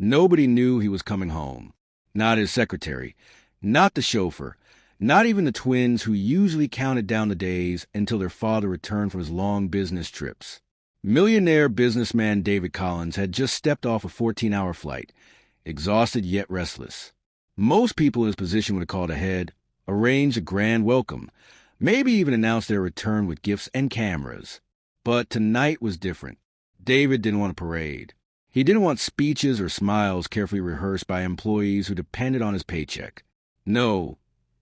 Nobody knew he was coming home. Not his secretary, not the chauffeur, not even the twins who usually counted down the days until their father returned from his long business trips. Millionaire businessman David Collins had just stepped off a 14-hour flight, exhausted yet restless. Most people in his position would have called ahead, arranged a grand welcome, maybe even announced their return with gifts and cameras. But tonight was different. David didn't want a parade. He didn't want speeches or smiles carefully rehearsed by employees who depended on his paycheck. No,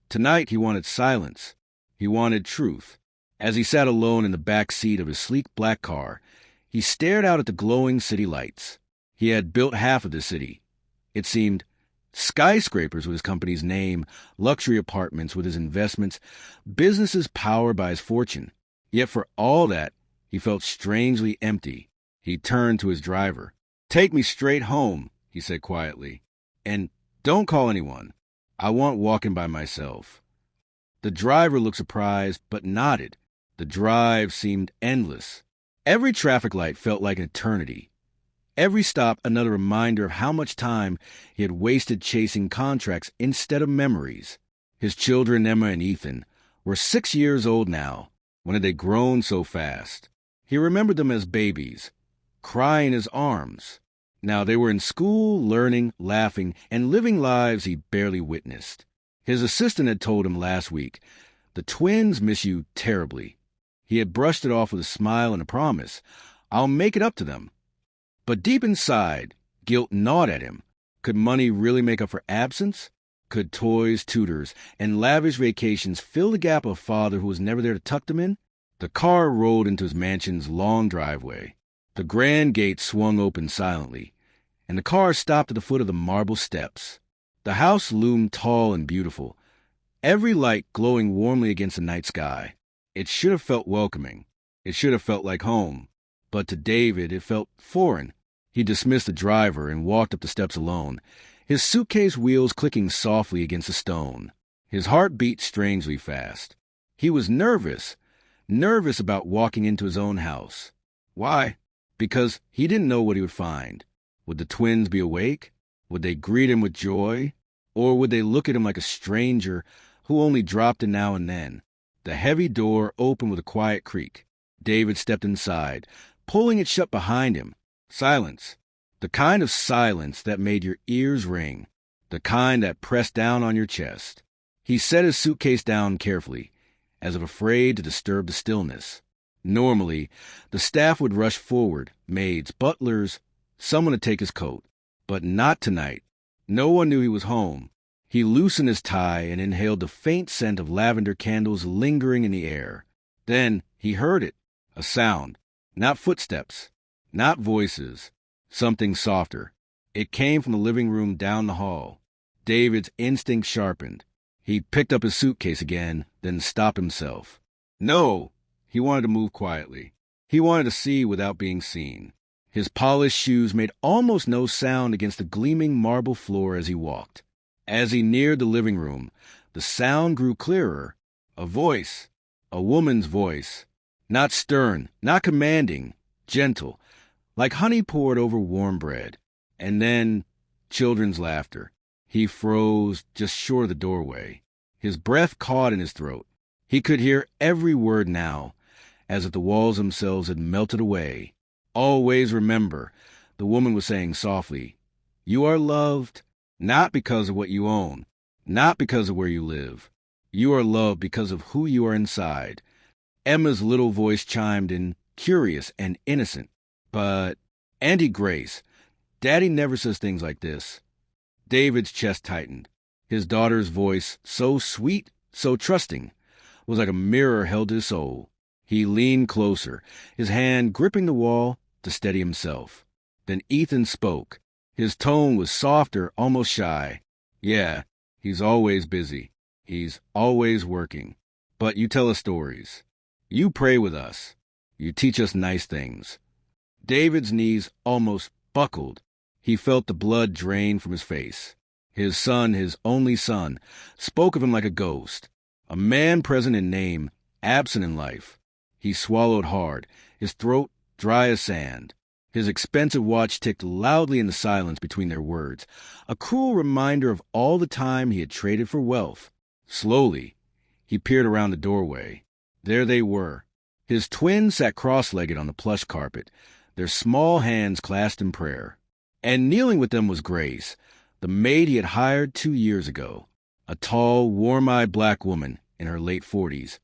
tonight he wanted silence. He wanted truth. As he sat alone in the back seat of his sleek black car, he stared out at the glowing city lights. He had built half of the city. It seemed skyscrapers with his company's name, luxury apartments with his investments, businesses powered by his fortune. Yet for all that, he felt strangely empty. He turned to his driver. "Take me straight home," he said quietly. "And don't call anyone. I want walking by myself." The driver looked surprised, but nodded. The drive seemed endless. Every traffic light felt like an eternity. Every stop another reminder of how much time he had wasted chasing contracts instead of memories. His children, Emma and Ethan, were 6 years old now. When had they grown so fast? He remembered them as babies, crying in his arms. Now they were in school, learning, laughing, and living lives he barely witnessed. His assistant had told him last week, "The twins miss you terribly." He had brushed it off with a smile and a promise, "I'll make it up to them." But deep inside, guilt gnawed at him. Could money really make up for absence? Could toys, tutors, and lavish vacations fill the gap of a father who was never there to tuck them in? The car rolled into his mansion's long driveway. The grand gate swung open silently, and the car stopped at the foot of the marble steps. The house loomed tall and beautiful, every light glowing warmly against the night sky. It should have felt welcoming. It should have felt like home. But to David, it felt foreign. He dismissed the driver and walked up the steps alone, his suitcase wheels clicking softly against the stone. His heart beat strangely fast. He was nervous about walking into his own house. Why? Because he didn't know what he would find. Would the twins be awake? Would they greet him with joy? Or would they look at him like a stranger who only dropped in now and then? The heavy door opened with a quiet creak. David stepped inside, pulling it shut behind him. Silence. The kind of silence that made your ears ring. The kind that pressed down on your chest. He set his suitcase down carefully, as if afraid to disturb the stillness. Normally, the staff would rush forward, maids, butlers, someone to take his coat. But not tonight. No one knew he was home. He loosened his tie and inhaled the faint scent of lavender candles lingering in the air. Then he heard it. A sound. Not footsteps. Not voices. Something softer. It came from the living room down the hall. David's instinct sharpened. He picked up his suitcase again, then stopped himself. No! He wanted to move quietly. He wanted to see without being seen. His polished shoes made almost no sound against the gleaming marble floor as he walked. As he neared the living room, the sound grew clearer. A voice. A woman's voice. Not stern, not commanding, gentle, like honey poured over warm bread. And then, children's laughter. He froze just short of the doorway. His breath caught in his throat. He could hear every word now, as if the walls themselves had melted away. "Always remember," the woman was saying softly, "you are loved, not because of what you own, not because of where you live. You are loved because of who you are inside." Emma's little voice chimed in, curious and innocent. "But, Auntie Grace, Daddy never says things like this." David's chest tightened. His daughter's voice, so sweet, so trusting, was like a mirror held to his soul. He leaned closer, his hand gripping the wall to steady himself. Then Ethan spoke. His tone was softer, almost shy. "Yeah, he's always busy. He's always working. But you tell us stories. You pray with us. You teach us nice things." David's knees almost buckled. He felt the blood drain from his face. His son, his only son, spoke of him like a ghost. A man present in name, absent in life. He swallowed hard, his throat dry as sand. His expensive watch ticked loudly in the silence between their words, a cruel reminder of all the time he had traded for wealth. Slowly, he peered around the doorway. There they were. His twins sat cross-legged on the plush carpet, their small hands clasped in prayer. And kneeling with them was Grace, the maid he had hired 2 years ago, a tall, warm-eyed black woman in her late 40s,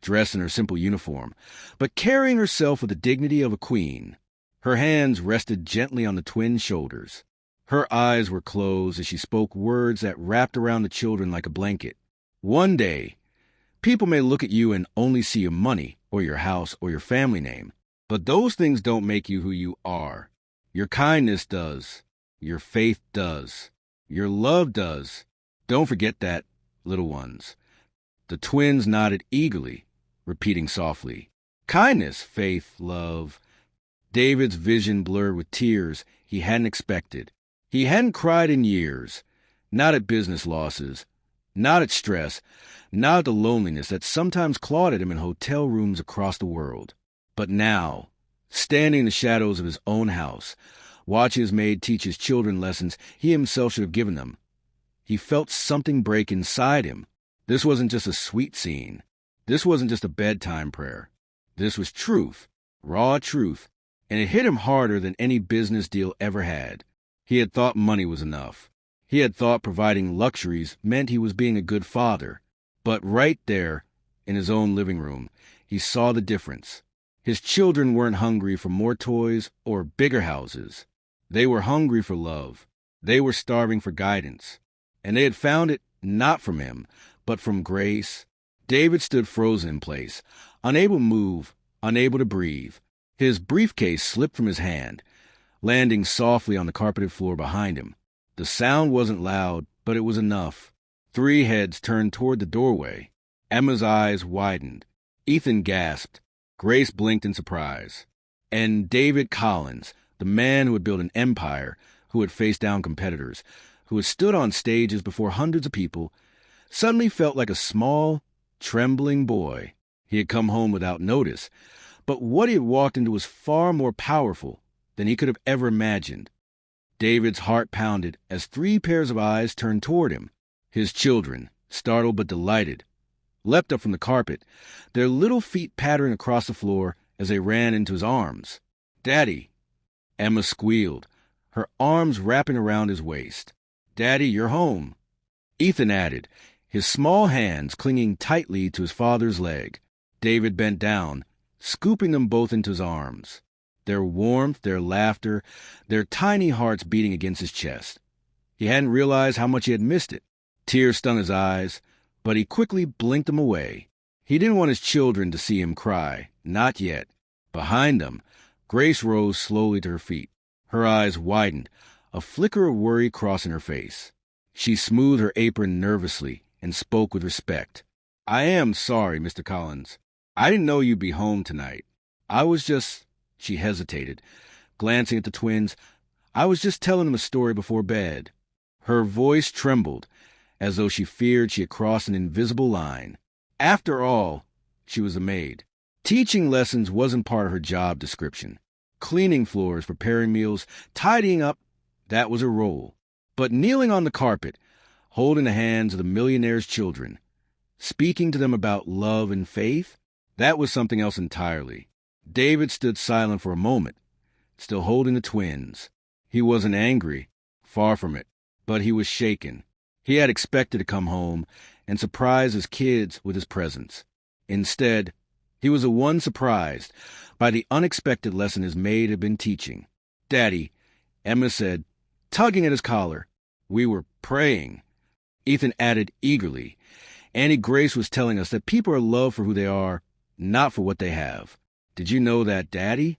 dressed in her simple uniform, but carrying herself with the dignity of a queen. Her hands rested gently on the twins' shoulders. Her eyes were closed as she spoke words that wrapped around the children like a blanket. One day, people may look at you and only see your money or your house or your family name, but those things don't make you who you are. Your kindness does. Your faith does. Your love does. Don't forget that, little ones. The twins nodded eagerly, repeating softly, kindness, faith, love. David's vision blurred with tears he hadn't expected. He hadn't cried in years, not at business losses, not at stress, not at the loneliness that sometimes clawed at him in hotel rooms across the world. But now, standing in the shadows of his own house, watching his maid teach his children lessons he himself should have given them, he felt something break inside him. This wasn't just a sweet scene. This wasn't just a bedtime prayer. This was truth, raw truth, and it hit him harder than any business deal ever had. He had thought money was enough. He had thought providing luxuries meant he was being a good father. But right there, in his own living room, he saw the difference. His children weren't hungry for more toys or bigger houses. They were hungry for love. They were starving for guidance. And they had found it not from him, but from Grace. David stood frozen in place, unable to move, unable to breathe. His briefcase slipped from his hand, landing softly on the carpeted floor behind him. The sound wasn't loud, but it was enough. 3 heads turned toward the doorway. Emma's eyes widened. Ethan gasped. Grace blinked in surprise. And David Collins, the man who had built an empire, who had faced down competitors, who had stood on stages before hundreds of people, suddenly felt like a small, trembling boy. He had come home without notice, but what he had walked into was far more powerful than he could have ever imagined. David's heart pounded as 3 pairs of eyes turned toward him. His children, startled but delighted, leapt up from the carpet, their little feet pattering across the floor as they ran into his arms. "Daddy!" Emma squealed, her arms wrapping around his waist. "Daddy, you're home." Ethan added, his small hands clinging tightly to his father's leg. David bent down, scooping them both into his arms, their warmth, their laughter, their tiny hearts beating against his chest. He hadn't realized how much he had missed it. Tears stung his eyes, but he quickly blinked them away. He didn't want his children to see him cry, not yet. Behind them, Grace rose slowly to her feet. Her eyes widened, a flicker of worry crossing her face. She smoothed her apron nervously and spoke with respect. "I am sorry, Mr. Collins. I didn't know you'd be home tonight. I was just—" She hesitated, glancing at the twins. "I was just telling them a story before bed." Her voice trembled, as though she feared she had crossed an invisible line. After all, she was a maid. Teaching lessons wasn't part of her job description. Cleaning floors, preparing meals, tidying up, that was her role. But kneeling on the carpet, holding the hands of the millionaire's children, speaking to them about love and faith, that was something else entirely. David stood silent for a moment, still holding the twins. He wasn't angry, far from it, but he was shaken. He had expected to come home and surprise his kids with his presence. Instead, he was the one surprised by the unexpected lesson his maid had been teaching. "Daddy," Emma said, tugging at his collar. "We were praying." Ethan added eagerly, "Auntie Grace was telling us that people are loved for who they are, not for what they have. Did you know that, Daddy?"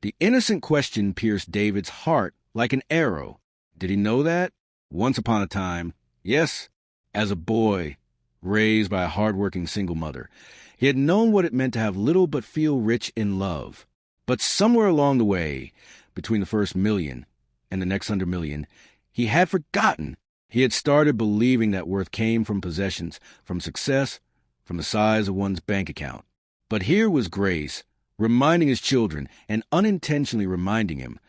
The innocent question pierced David's heart like an arrow. Did he know that? Once upon a time, yes, as a boy, raised by a hard-working single mother, he had known what it meant to have little but feel rich in love. But somewhere along the way, between the first million and the next 100 million, he had forgotten. He had started believing that worth came from possessions, from success, from the size of one's bank account. But here was Grace, reminding his children and unintentionally reminding him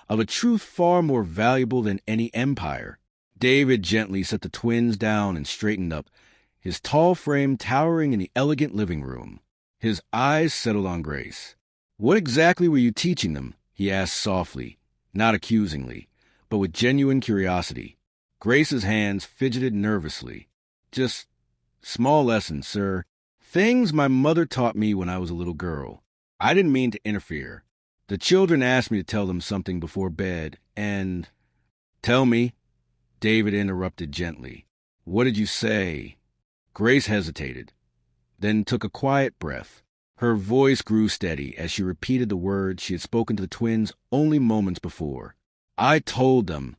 of a truth far more valuable than any empire. David gently set the twins down and straightened up, his tall frame towering in the elegant living room. His eyes settled on Grace. "What exactly were you teaching them?" he asked softly, not accusingly, but with genuine curiosity. Grace's hands fidgeted nervously. "Just small lessons, sir. Things my mother taught me when I was a little girl. I didn't mean to interfere. The children asked me to tell them something before bed, and—" "Tell me," David interrupted gently. "What did you say?" Grace hesitated, then took a quiet breath. Her voice grew steady as she repeated the words she had spoken to the twins only moments before. "I told them,"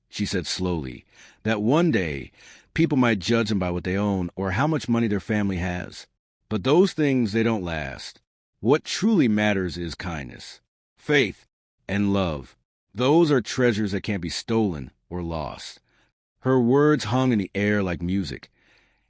she said slowly, "that one day people might judge them by what they own or how much money their family has. But those things, they don't last. What truly matters is kindness, faith, and love. Those are treasures that can't be stolen or lost." Her words hung in the air like music,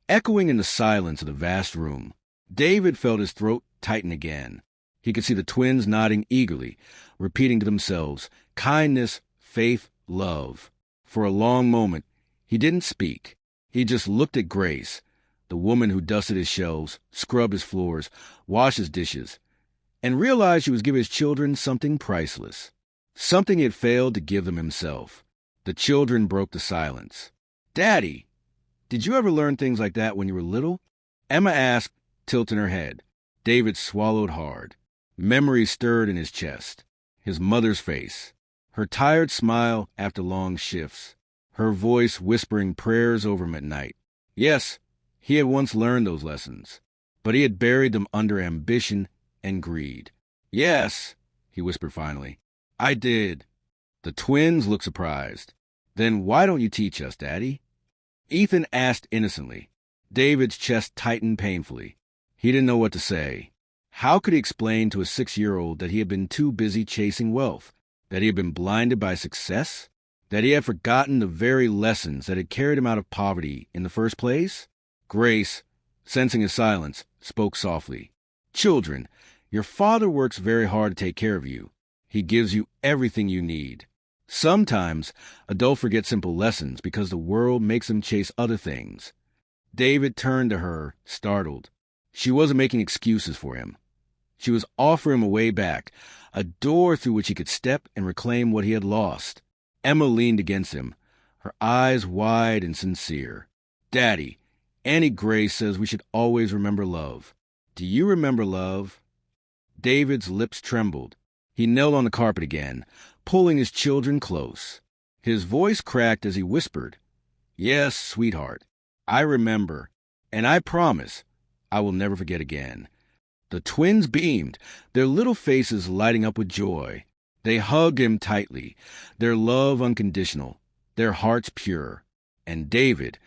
echoing in the silence of the vast room. David felt his throat tighten again. He could see the twins nodding eagerly, repeating to themselves, kindness, faith, love. For a long moment, he didn't speak. He just looked at Grace, the woman who dusted his shelves, scrubbed his floors, washed his dishes, and realized she was giving his children something priceless, something he had failed to give them himself. The children broke the silence. "Daddy, did you ever learn things like that when you were little?" Emma asked, tilting her head. David swallowed hard. Memories stirred in his chest. His mother's face, her tired smile after long shifts, her voice whispering prayers over him at night. Yes, he had once learned those lessons, but he had buried them under ambition and greed. "Yes," he whispered finally, "I did." The twins looked surprised. "Then why don't you teach us, Daddy?" Ethan asked innocently. David's chest tightened painfully. He didn't know what to say. How could he explain to a 6-year-old that he had been too busy chasing wealth, that he had been blinded by success, that he had forgotten the very lessons that had carried him out of poverty in the first place? Grace, sensing his silence, spoke softly. "Children, your father works very hard to take care of you. He gives you everything you need. Sometimes adults forget simple lessons because the world makes them chase other things." David turned to her, startled. She wasn't making excuses for him. She was offering him a way back, a door through which he could step and reclaim what he had lost. Emma leaned against him, her eyes wide and sincere. "Daddy, Annie Grace says we should always remember love. Do you remember love?" David's lips trembled. He knelt on the carpet again, pulling his children close. His voice cracked as he whispered, "Yes, sweetheart, I remember, and I promise I will never forget again." The twins beamed, their little faces lighting up with joy. They hugged him tightly, their love unconditional, their hearts pure. And David,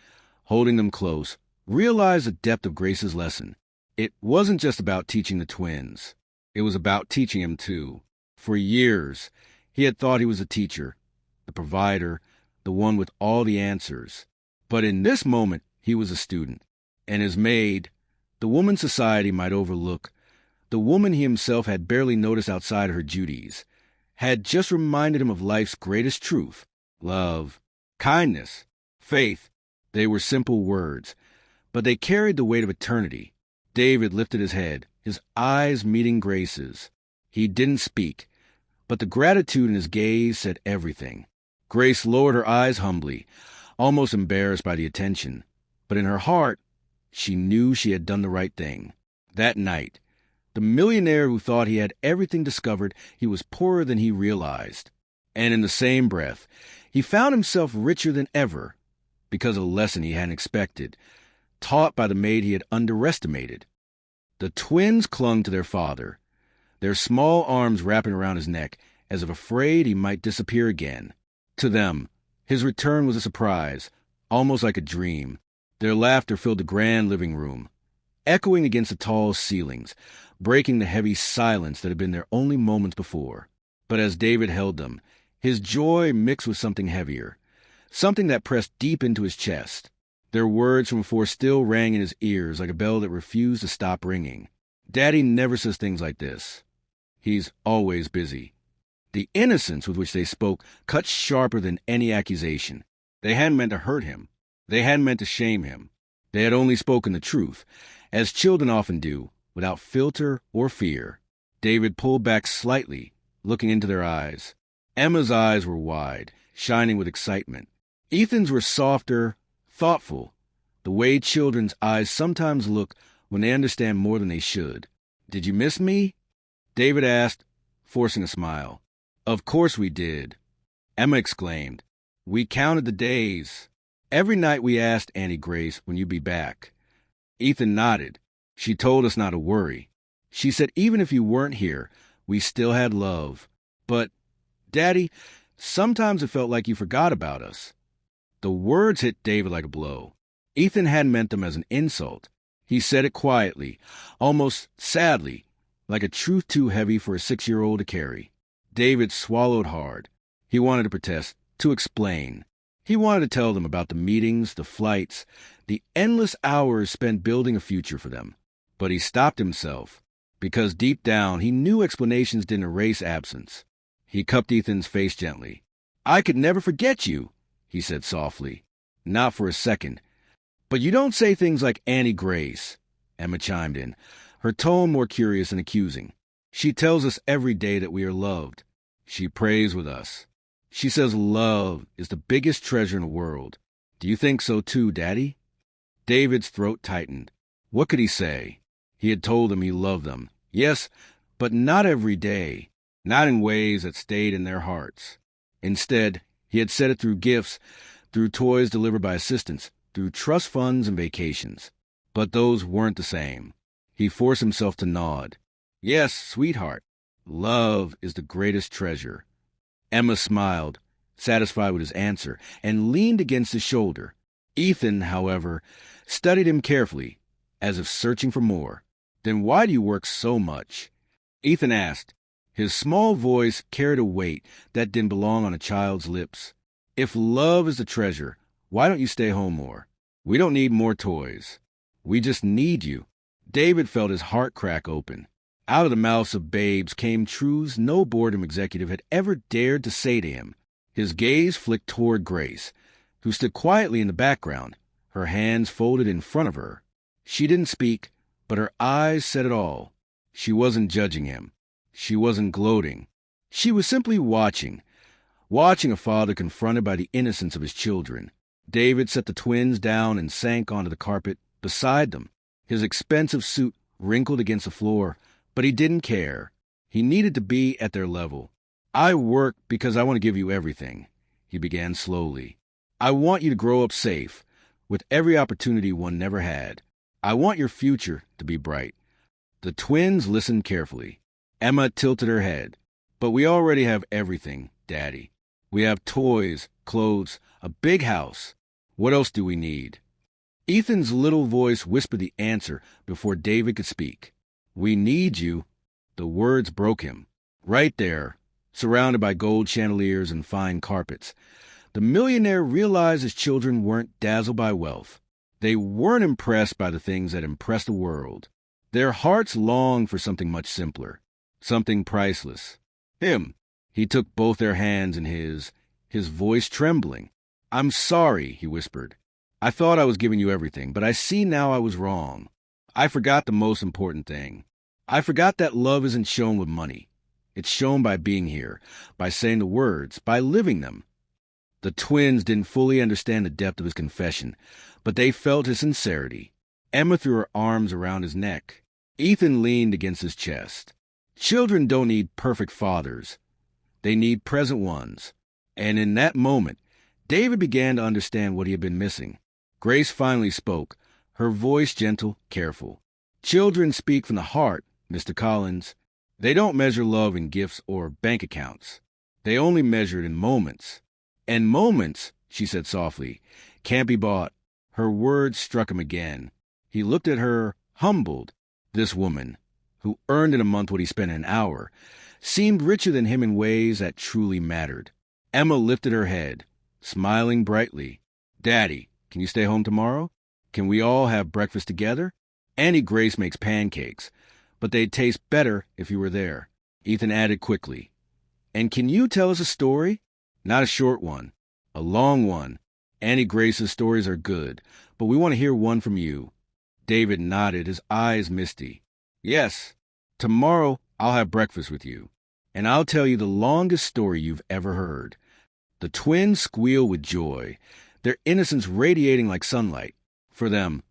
holding them close, realized the depth of Grace's lesson. It wasn't just about teaching the twins. It was about teaching him too. For years, he had thought he was a teacher, the provider, the one with all the answers. But in this moment, he was a student. And his Maid, the woman society might overlook, the woman he himself had barely noticed outside her duties, had just reminded him of life's greatest truth: love, kindness, faith. They were simple words, but they carried the weight of eternity. David lifted his head, his eyes meeting Grace's. He didn't speak, but the gratitude in his gaze said everything. Grace lowered her eyes humbly, almost embarrassed by the attention. But in her heart, she knew she had done the right thing. That night, the millionaire who thought he had everything discovered he was poorer than he realized. And in the same breath, he found himself richer than ever because of a lesson he hadn't expected, taught by the maid he had underestimated. The twins clung to their father, their small arms wrapping around his neck as if afraid he might disappear again. To them, his return was a surprise, almost like a dream. Their laughter filled the grand living room, echoing against the tall ceilings, breaking the heavy silence that had been there only moments before. But as David held them, his joy mixed with something heavier, something that pressed deep into his chest. Their words from before still rang in his ears like a bell that refused to stop ringing. "Daddy never says things like this. He's always busy. The innocence with which they spoke cut sharper than any accusation. They hadn't meant to hurt him. They hadn't meant to shame him. They had only spoken the truth, as children often do, without filter or fear. David pulled back slightly, looking into their eyes. Emma's eyes were wide, shining with excitement. Ethan's were softer, thoughtful, the way children's eyes sometimes look when they understand more than they should. "Did you miss me?" David asked, forcing a smile. "Of course we did," Emma exclaimed. "We counted the days. Every night we asked Auntie Grace when you'd be back." Ethan nodded. "She told us not to worry. She said even if you weren't here, we still had love. But, Daddy, sometimes it felt like you forgot about us." The words hit David like a blow. Ethan hadn't meant them as an insult. He said it quietly, almost sadly, like a truth too heavy for a 6-year-old to carry. David swallowed hard. He wanted to protest, to explain. He wanted to tell them about the meetings, the flights, the endless hours spent building a future for them. But he stopped himself, because deep down he knew explanations didn't erase absence. He cupped Ethan's face gently. "I could never forget you," he said softly. "Not for a second. But you don't say things like Auntie Grace," Emma chimed in, her tone more curious and accusing. "She tells us every day that we are loved. She prays with us. She says love is the biggest treasure in the world. Do you think so too, Daddy?" David's throat tightened. What could he say? He had told them he loved them. Yes, but not every day. Not in ways that stayed in their hearts. Instead, he had said it through gifts, through toys delivered by assistants, through trust funds and vacations. But those weren't the same. He forced himself to nod. "Yes, sweetheart. Love is the greatest treasure." Emma smiled, satisfied with his answer, and leaned against his shoulder. Ethan, however, studied him carefully, as if searching for more. "Then why do you work so much?" Ethan asked. His small voice carried a weight that didn't belong on a child's lips. "If love is the treasure, why don't you stay home more? We don't need more toys. We just need you." David felt his heart crack open. Out of the mouths of babes came truths no boredom executive had ever dared to say to him. His gaze flicked toward Grace, who stood quietly in the background, her hands folded in front of her. She didn't speak, but her eyes said it all. She wasn't judging him. She wasn't gloating. She was simply watching a father confronted by the innocence of his children. David set the twins down and sank onto the carpet beside them, his expensive suit wrinkled against the floor, but he didn't care. He needed to be at their level. "I work because I want to give you everything," he began slowly. "I want you to grow up safe, with every opportunity one never had. I want your future to be bright." The twins listened carefully. Emma tilted her head. "But we already have everything, Daddy. We have toys, clothes, a big house. What else do we need?" Ethan's little voice whispered the answer before David could speak. "We need you." The words broke him. Right there, surrounded by gold chandeliers and fine carpets, the millionaire realized his children weren't dazzled by wealth. They weren't impressed by the things that impress the world. Their hearts longed for something much simpler, something priceless. Him. He took both their hands in his voice trembling. "I'm sorry," he whispered. "I thought I was giving you everything, but I see now I was wrong. I forgot the most important thing. I forgot that love isn't shown with money. It's shown by being here, by saying the words, by living them." The twins didn't fully understand the depth of his confession, but they felt his sincerity. Emma threw her arms around his neck. Ethan leaned against his chest. Children don't need perfect fathers. They need present ones. And in that moment, David began to understand what he had been missing. Grace finally spoke, her voice gentle, careful. "Children speak from the heart, Mr. Collins. They don't measure love in gifts or bank accounts. They only measure it in moments. And moments," she said softly, "can't be bought." Her words struck him again. He looked at her, humbled. This woman, who earned in a month what he spent in an hour, seemed richer than him in ways that truly mattered. Emma lifted her head, smiling brightly. "Daddy, can you stay home tomorrow? Can we all have breakfast together? Auntie Grace makes pancakes, but they'd taste better if you were there." Ethan added quickly. And can you tell us a story? Not a short one, a long one. Annie Grace's stories are good, but we want to hear one from you. David nodded, his eyes misty. Yes, tomorrow I'll have breakfast with you, and I'll tell you the longest story you've ever heard. The twins squeal with joy, their innocence radiating like sunlight. For them,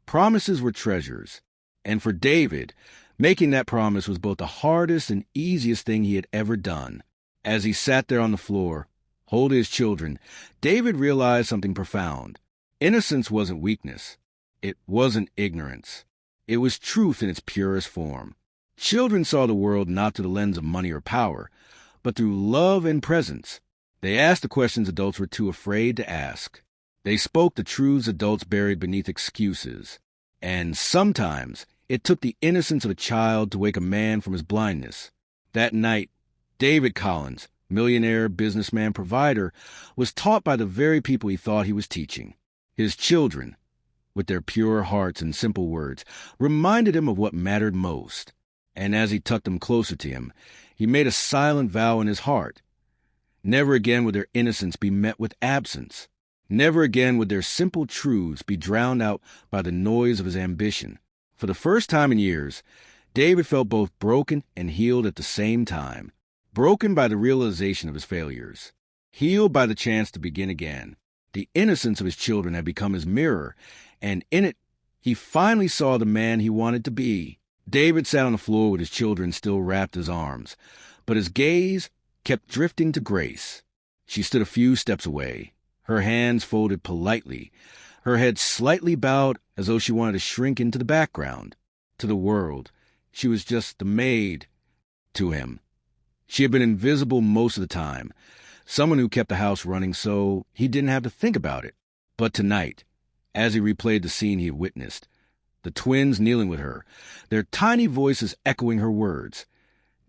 promises were treasures, and for David, making that promise was both the hardest and easiest thing he had ever done. As he sat there on the floor, holding his children, David realized something profound. Innocence wasn't weakness. It wasn't ignorance. It was truth in its purest form. Children saw the world not through the lens of money or power, but through love and presence. They asked the questions adults were too afraid to ask. They spoke the truths adults buried beneath excuses. And sometimes it took the innocence of a child to wake a man from his blindness. That night, David Collins, millionaire, businessman, provider, was taught by the very people he thought he was teaching. His children, with their pure hearts and simple words, reminded him of what mattered most. And as he tucked them closer to him, he made a silent vow in his heart. Never again would their innocence be met with absence. Never again would their simple truths be drowned out by the noise of his ambition. For the first time in years, David felt both broken and healed at the same time. Broken by the realization of his failures. Healed by the chance to begin again. The innocence of his children had become his mirror, and in it, he finally saw the man he wanted to be. David sat on the floor with his children still wrapped in his arms, but his gaze kept drifting to Grace. She stood a few steps away, her hands folded politely, her head slightly bowed as though she wanted to shrink into the background. To the world, she was just the maid. To him, she had been invisible most of the time, someone who kept the house running so he didn't have to think about it. But tonight, as he replayed the scene he had witnessed, the twins kneeling with her, their tiny voices echoing her words,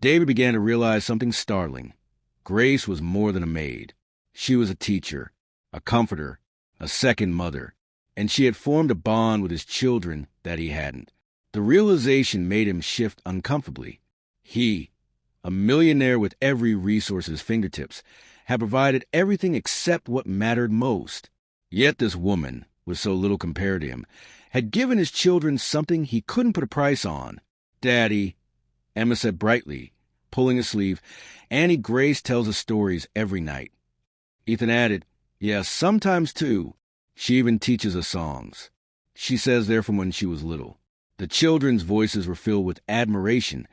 David began to realize something startling. Grace was more than a maid. She was a teacher, a comforter, a second mother, and she had formed a bond with his children that he hadn't. The realization made him shift uncomfortably. He, a millionaire with every resource at his fingertips, had provided everything except what mattered most. Yet this woman, with so little compared to him, had given his children something he couldn't put a price on. Daddy, Emma said brightly, pulling his sleeve, Annie Grace tells us stories every night. Ethan added, yes, sometimes too. She even teaches us songs. She says they're from when she was little. The children's voices were filled with admiration,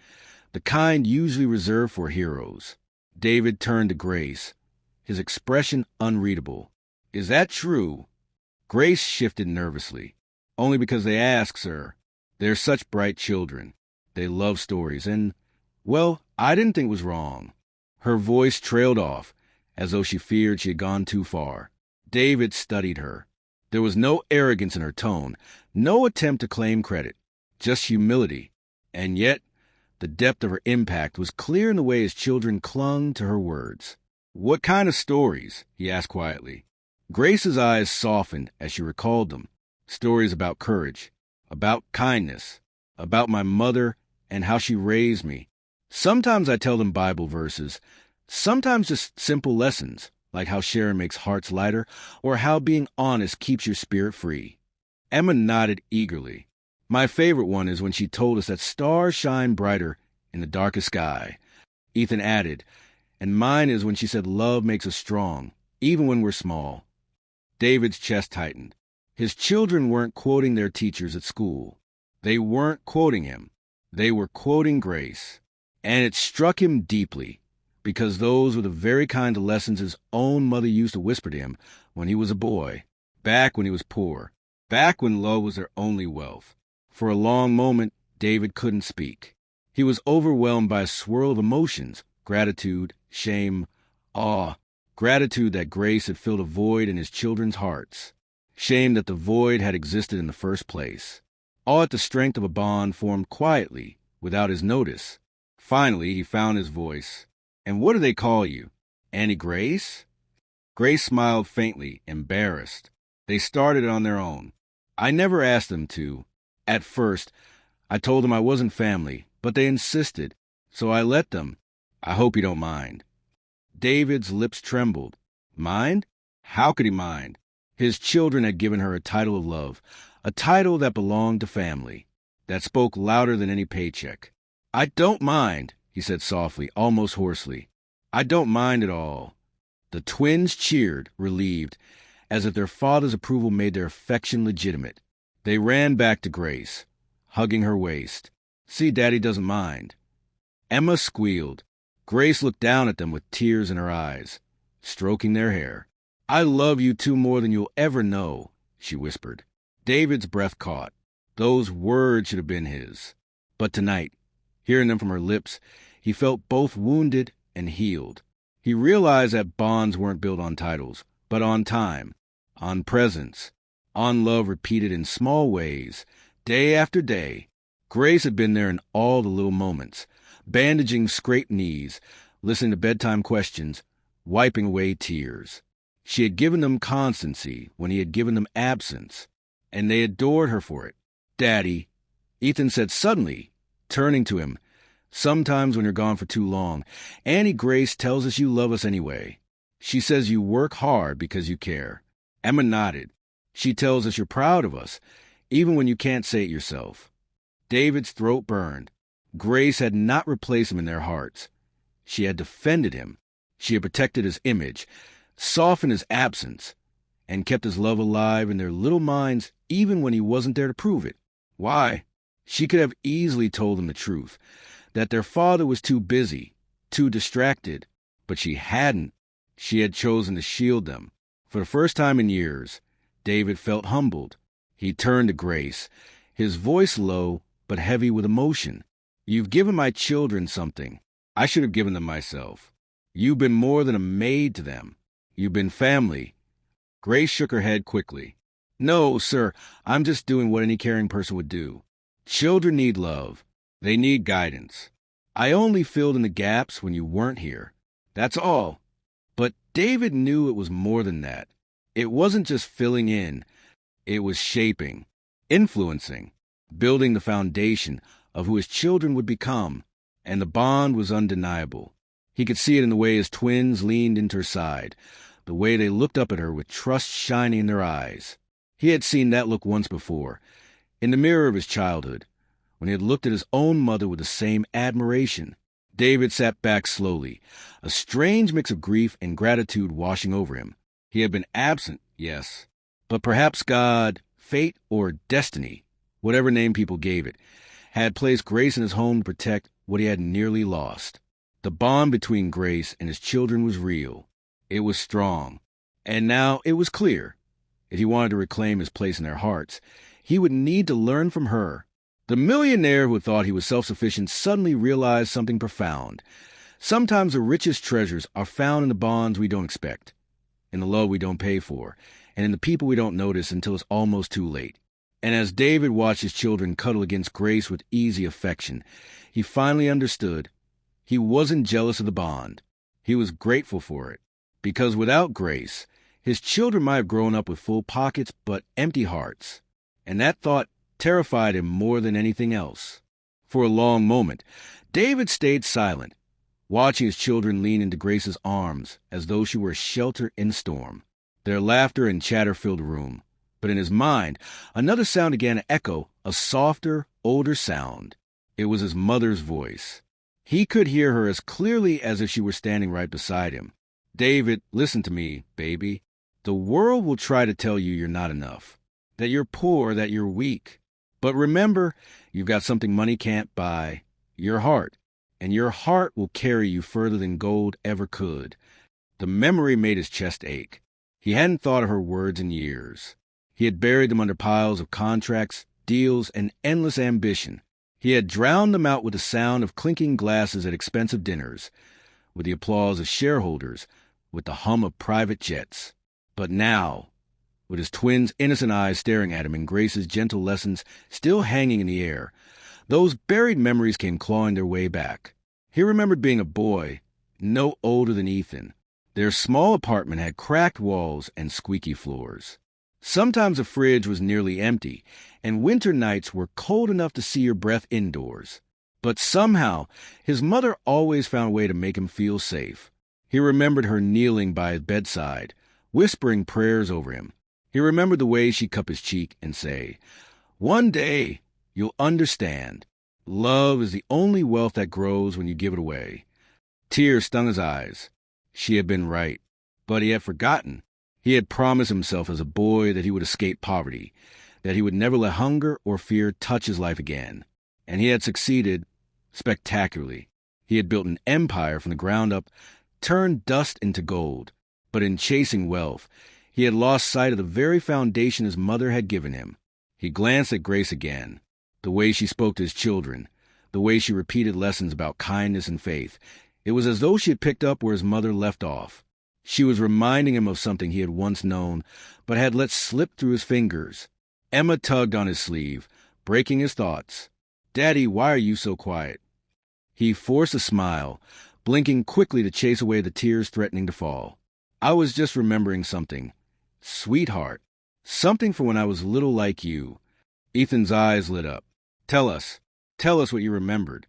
the kind usually reserved for heroes. David turned to Grace, his expression unreadable. Is that true? Grace shifted nervously. Only because they ask, sir. They're such bright children. They love stories, and, well, I didn't think it was wrong. Her voice trailed off, as though she feared she had gone too far. David studied her. There was no arrogance in her tone, no attempt to claim credit, just humility. And yet, the depth of her impact was clear in the way his children clung to her words. What kind of stories? He asked quietly. Grace's eyes softened as she recalled them. Stories about courage, about kindness, about my mother and how she raised me. Sometimes I tell them Bible verses, sometimes just simple lessons, like how sharing makes hearts lighter or how being honest keeps your spirit free. Emma nodded eagerly. My favorite one is when she told us that stars shine brighter in the darkest sky. Ethan added, and mine is when she said love makes us strong, even when we're small. David's chest tightened. His children weren't quoting their teachers at school. They weren't quoting him. They were quoting Grace. And it struck him deeply, because those were the very kind of lessons his own mother used to whisper to him when he was a boy, back when he was poor, back when love was their only wealth. For a long moment, David couldn't speak. He was overwhelmed by a swirl of emotions, gratitude, shame, awe, gratitude that Grace had filled a void in his children's hearts, shame that the void had existed in the first place, awe at the strength of a bond formed quietly, without his notice. Finally, he found his voice. And what do they call you? Annie Grace? Grace smiled faintly, embarrassed. They started on their own. I never asked them to. At first, I told them I wasn't family, but they insisted. So I let them. I hope you don't mind." David's lips trembled. Mind? How could he mind? His children had given her a title of love, a title that belonged to family, that spoke louder than any paycheck. "I don't mind," he said softly, almost hoarsely. "I don't mind at all." The twins cheered, relieved, as if their father's approval made their affection legitimate. They ran back to Grace, hugging her waist. "See, Daddy doesn't mind." Emma squealed. Grace looked down at them with tears in her eyes, stroking their hair. "I love you two more than you'll ever know," she whispered. David's breath caught. Those words should have been his. But tonight, hearing them from her lips, he felt both wounded and healed. He realized that bonds weren't built on titles, but on time, on presence, on love repeated in small ways, day after day. Grace had been there in all the little moments, bandaging scraped knees, listening to bedtime questions, wiping away tears. She had given them constancy when he had given them absence, and they adored her for it. "Daddy," Ethan said suddenly, turning to him, "sometimes when you're gone for too long, Auntie Grace tells us you love us anyway. She says you work hard because you care." Emma nodded. "She tells us you're proud of us, even when you can't say it yourself." David's throat burned. Grace had not replaced him in their hearts. She had defended him. She had protected his image, softened his absence, and kept his love alive in their little minds even when he wasn't there to prove it. Why? She could have easily told them the truth, that their father was too busy, too distracted, but she hadn't. She had chosen to shield them. For the first time in years, David felt humbled. He turned to Grace, his voice low but heavy with emotion. "You've given my children something I should have given them myself. You've been more than a maid to them. You've been family." Grace shook her head quickly. "No, sir, I'm just doing what any caring person would do. Children need love. They need guidance. I only filled in the gaps when you weren't here. That's all." But David knew it was more than that. It wasn't just filling in. It was shaping, influencing, building the foundation of who his children would become, and the bond was undeniable. He could see it in the way his twins leaned into her side, the way they looked up at her with trust shining in their eyes. He had seen that look once before, in the mirror of his childhood, when he had looked at his own mother with the same admiration. David sat back slowly, a strange mix of grief and gratitude washing over him. He had been absent, yes, but perhaps God, fate, or destiny, whatever name people gave it, had placed Grace in his home to protect what he had nearly lost. The bond between Grace and his children was real. It was strong. And now it was clear. If he wanted to reclaim his place in their hearts, he would need to learn from her. The millionaire who thought he was self-sufficient suddenly realized something profound. Sometimes the richest treasures are found in the bonds we don't expect, in the love we don't pay for, and in the people we don't notice until it's almost too late. And as David watched his children cuddle against Grace with easy affection, he finally understood. He wasn't jealous of the bond. He was grateful for it. Because without Grace, his children might have grown up with full pockets but empty hearts. And that thought terrified him more than anything else. For a long moment, David stayed silent, watching his children lean into Grace's arms as though she were a shelter in storm. Their laughter and chatter filled the room. But in his mind, another sound began to echo, a softer, older sound. It was his mother's voice. He could hear her as clearly as if she were standing right beside him. "David, listen to me, baby. The world will try to tell you you're not enough, that you're poor, that you're weak. But remember, you've got something money can't buy, your heart. And your heart will carry you further than gold ever could." The memory made his chest ache. He hadn't thought of her words in years. He had buried them under piles of contracts, deals, and endless ambition. He had drowned them out with the sound of clinking glasses at expensive dinners, with the applause of shareholders, with the hum of private jets. But now, with his twins' innocent eyes staring at him and Grace's gentle lessons still hanging in the air, those buried memories came clawing their way back. He remembered being a boy, no older than Ethan. Their small apartment had cracked walls and squeaky floors. Sometimes the fridge was nearly empty, and winter nights were cold enough to see your breath indoors. But somehow, his mother always found a way to make him feel safe. He remembered her kneeling by his bedside, whispering prayers over him. He remembered the way she'd cup his cheek and say, "One day, you'll understand. Love is the only wealth that grows when you give it away." Tears stung his eyes. She had been right. But he had forgotten. He had promised himself as a boy that he would escape poverty, that he would never let hunger or fear touch his life again. And he had succeeded spectacularly. He had built an empire from the ground up, turned dust into gold. But in chasing wealth, he had lost sight of the very foundation his mother had given him. He glanced at Grace again, the way she spoke to his children, the way she repeated lessons about kindness and faith. It was as though she had picked up where his mother left off. She was reminding him of something he had once known, but had let slip through his fingers. Emma tugged on his sleeve, breaking his thoughts. "Daddy, why are you so quiet?" He forced a smile, blinking quickly to chase away the tears threatening to fall. "I was just remembering something. Sweetheart. Something from when I was little like you." Ethan's eyes lit up. Tell us what you remembered."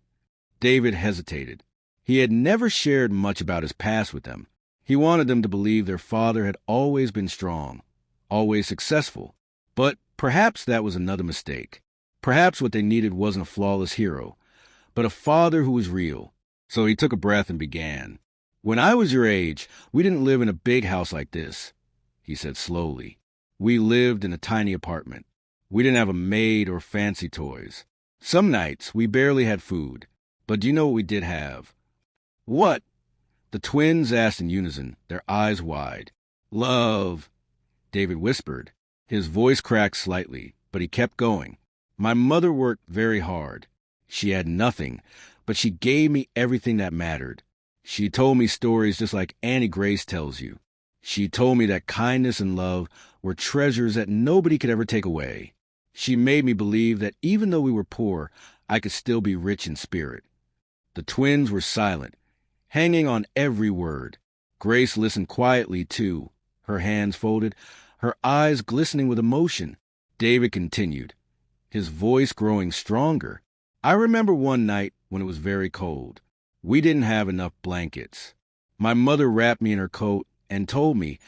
David hesitated. He had never shared much about his past with them. He wanted them to believe their father had always been strong, always successful. But perhaps that was another mistake. Perhaps what they needed wasn't a flawless hero, but a father who was real. So he took a breath and began. "When I was your age, we didn't live in a big house like this," he said slowly. "We lived in a tiny apartment. We didn't have a maid or fancy toys. Some nights, we barely had food. But do you know what we did have?" "What?" The twins asked in unison, their eyes wide. "Love," David whispered. His voice cracked slightly, but he kept going. "My mother worked very hard. She had nothing, but she gave me everything that mattered. She told me stories just like Annie Grace tells you. She told me that kindness and love were treasures that nobody could ever take away. She made me believe that even though we were poor, I could still be rich in spirit." The twins were silent, hanging on every word. Grace listened quietly, too, her hands folded, her eyes glistening with emotion. David continued, his voice growing stronger. "I remember one night when it was very cold. We didn't have enough blankets. My mother wrapped me in her coat and told me,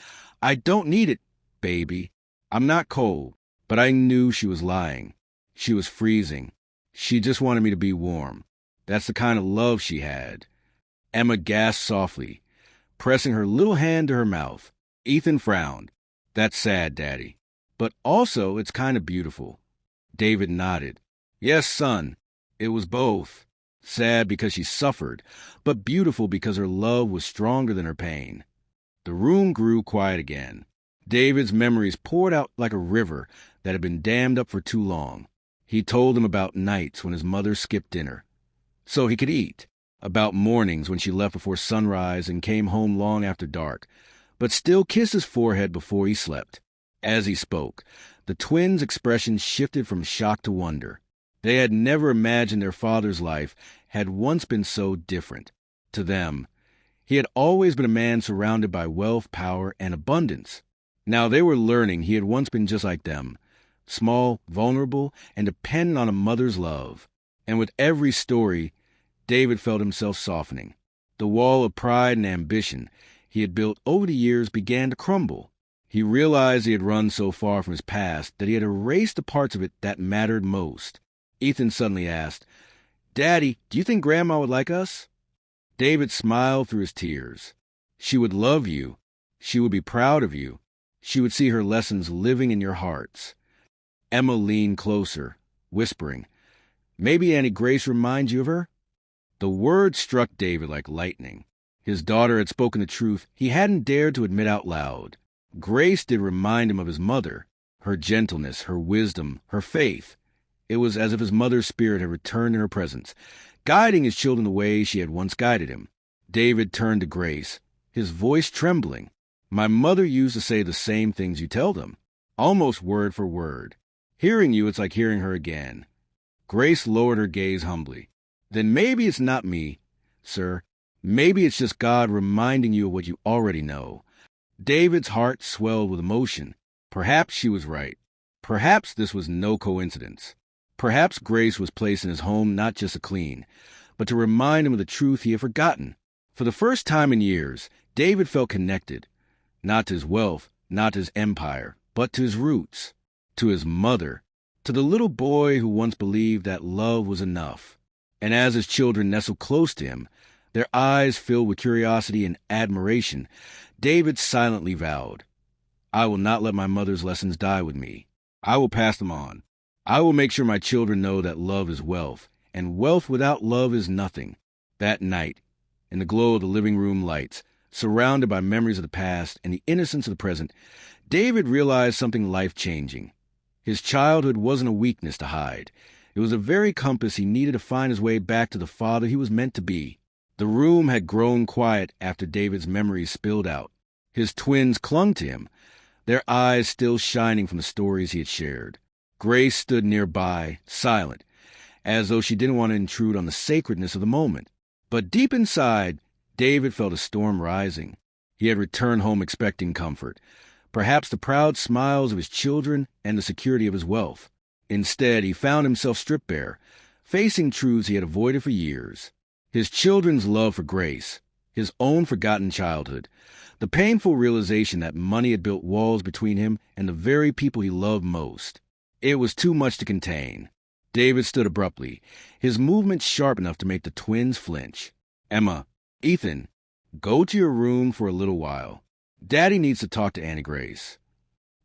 'I don't need it, baby. I'm not cold.' But I knew she was lying. She was freezing. She just wanted me to be warm. That's the kind of love she had." Emma gasped softly, pressing her little hand to her mouth. Ethan frowned. "That's sad, Daddy. But also, it's kind of beautiful." David nodded. "Yes, son. It was both. Sad because she suffered, but beautiful because her love was stronger than her pain." The room grew quiet again. David's memories poured out like a river that had been dammed up for too long. He told him about nights when his mother skipped dinner so he could eat, about mornings when she left before sunrise and came home long after dark, but still kissed his forehead before he slept. As he spoke, the twins' expression shifted from shock to wonder. They had never imagined their father's life had once been so different. To them, he had always been a man surrounded by wealth, power, and abundance. Now they were learning he had once been just like them, small, vulnerable, and dependent on a mother's love. And with every story, David felt himself softening. The wall of pride and ambition he had built over the years began to crumble. He realized he had run so far from his past that he had erased the parts of it that mattered most. Ethan suddenly asked, "Daddy, do you think Grandma would like us?" David smiled through his tears. "She would love you. She would be proud of you. She would see her lessons living in your hearts." Emma leaned closer, whispering, "Maybe Annie Grace reminds you of her?" The word struck David like lightning. His daughter had spoken the truth he hadn't dared to admit out loud. Grace did remind him of his mother, her gentleness, her wisdom, her faith. It was as if his mother's spirit had returned in her presence, guiding his children the way she had once guided him. David turned to Grace, his voice trembling. "My mother used to say the same things you tell them, almost word for word. Hearing you, it's like hearing her again." Grace lowered her gaze humbly. "Then maybe it's not me, sir. Maybe it's just God reminding you of what you already know." David's heart swelled with emotion. Perhaps she was right. Perhaps this was no coincidence. Perhaps Grace was placed in his home not just to clean, but to remind him of the truth he had forgotten. For the first time in years, David felt connected, not to his wealth, not to his empire, but to his roots, to his mother, to the little boy who once believed that love was enough. And as his children nestled close to him, their eyes filled with curiosity and admiration, David silently vowed, "I will not let my mother's lessons die with me. I will pass them on. I will make sure my children know that love is wealth, and wealth without love is nothing." That night, in the glow of the living room lights, surrounded by memories of the past and the innocence of the present, David realized something life-changing. His childhood wasn't a weakness to hide. It was the very compass he needed to find his way back to the father he was meant to be. The room had grown quiet after David's memories spilled out. His twins clung to him, their eyes still shining from the stories he had shared. Grace stood nearby, silent, as though she didn't want to intrude on the sacredness of the moment. But deep inside, David felt a storm rising. He had returned home expecting comfort, perhaps the proud smiles of his children and the security of his wealth. Instead, he found himself stripped bare, facing truths he had avoided for years. His children's love for Grace, his own forgotten childhood, the painful realization that money had built walls between him and the very people he loved most. It was too much to contain. David stood abruptly, his movements sharp enough to make the twins flinch. "Emma, Ethan, go to your room for a little while. Daddy needs to talk to Annie Grace."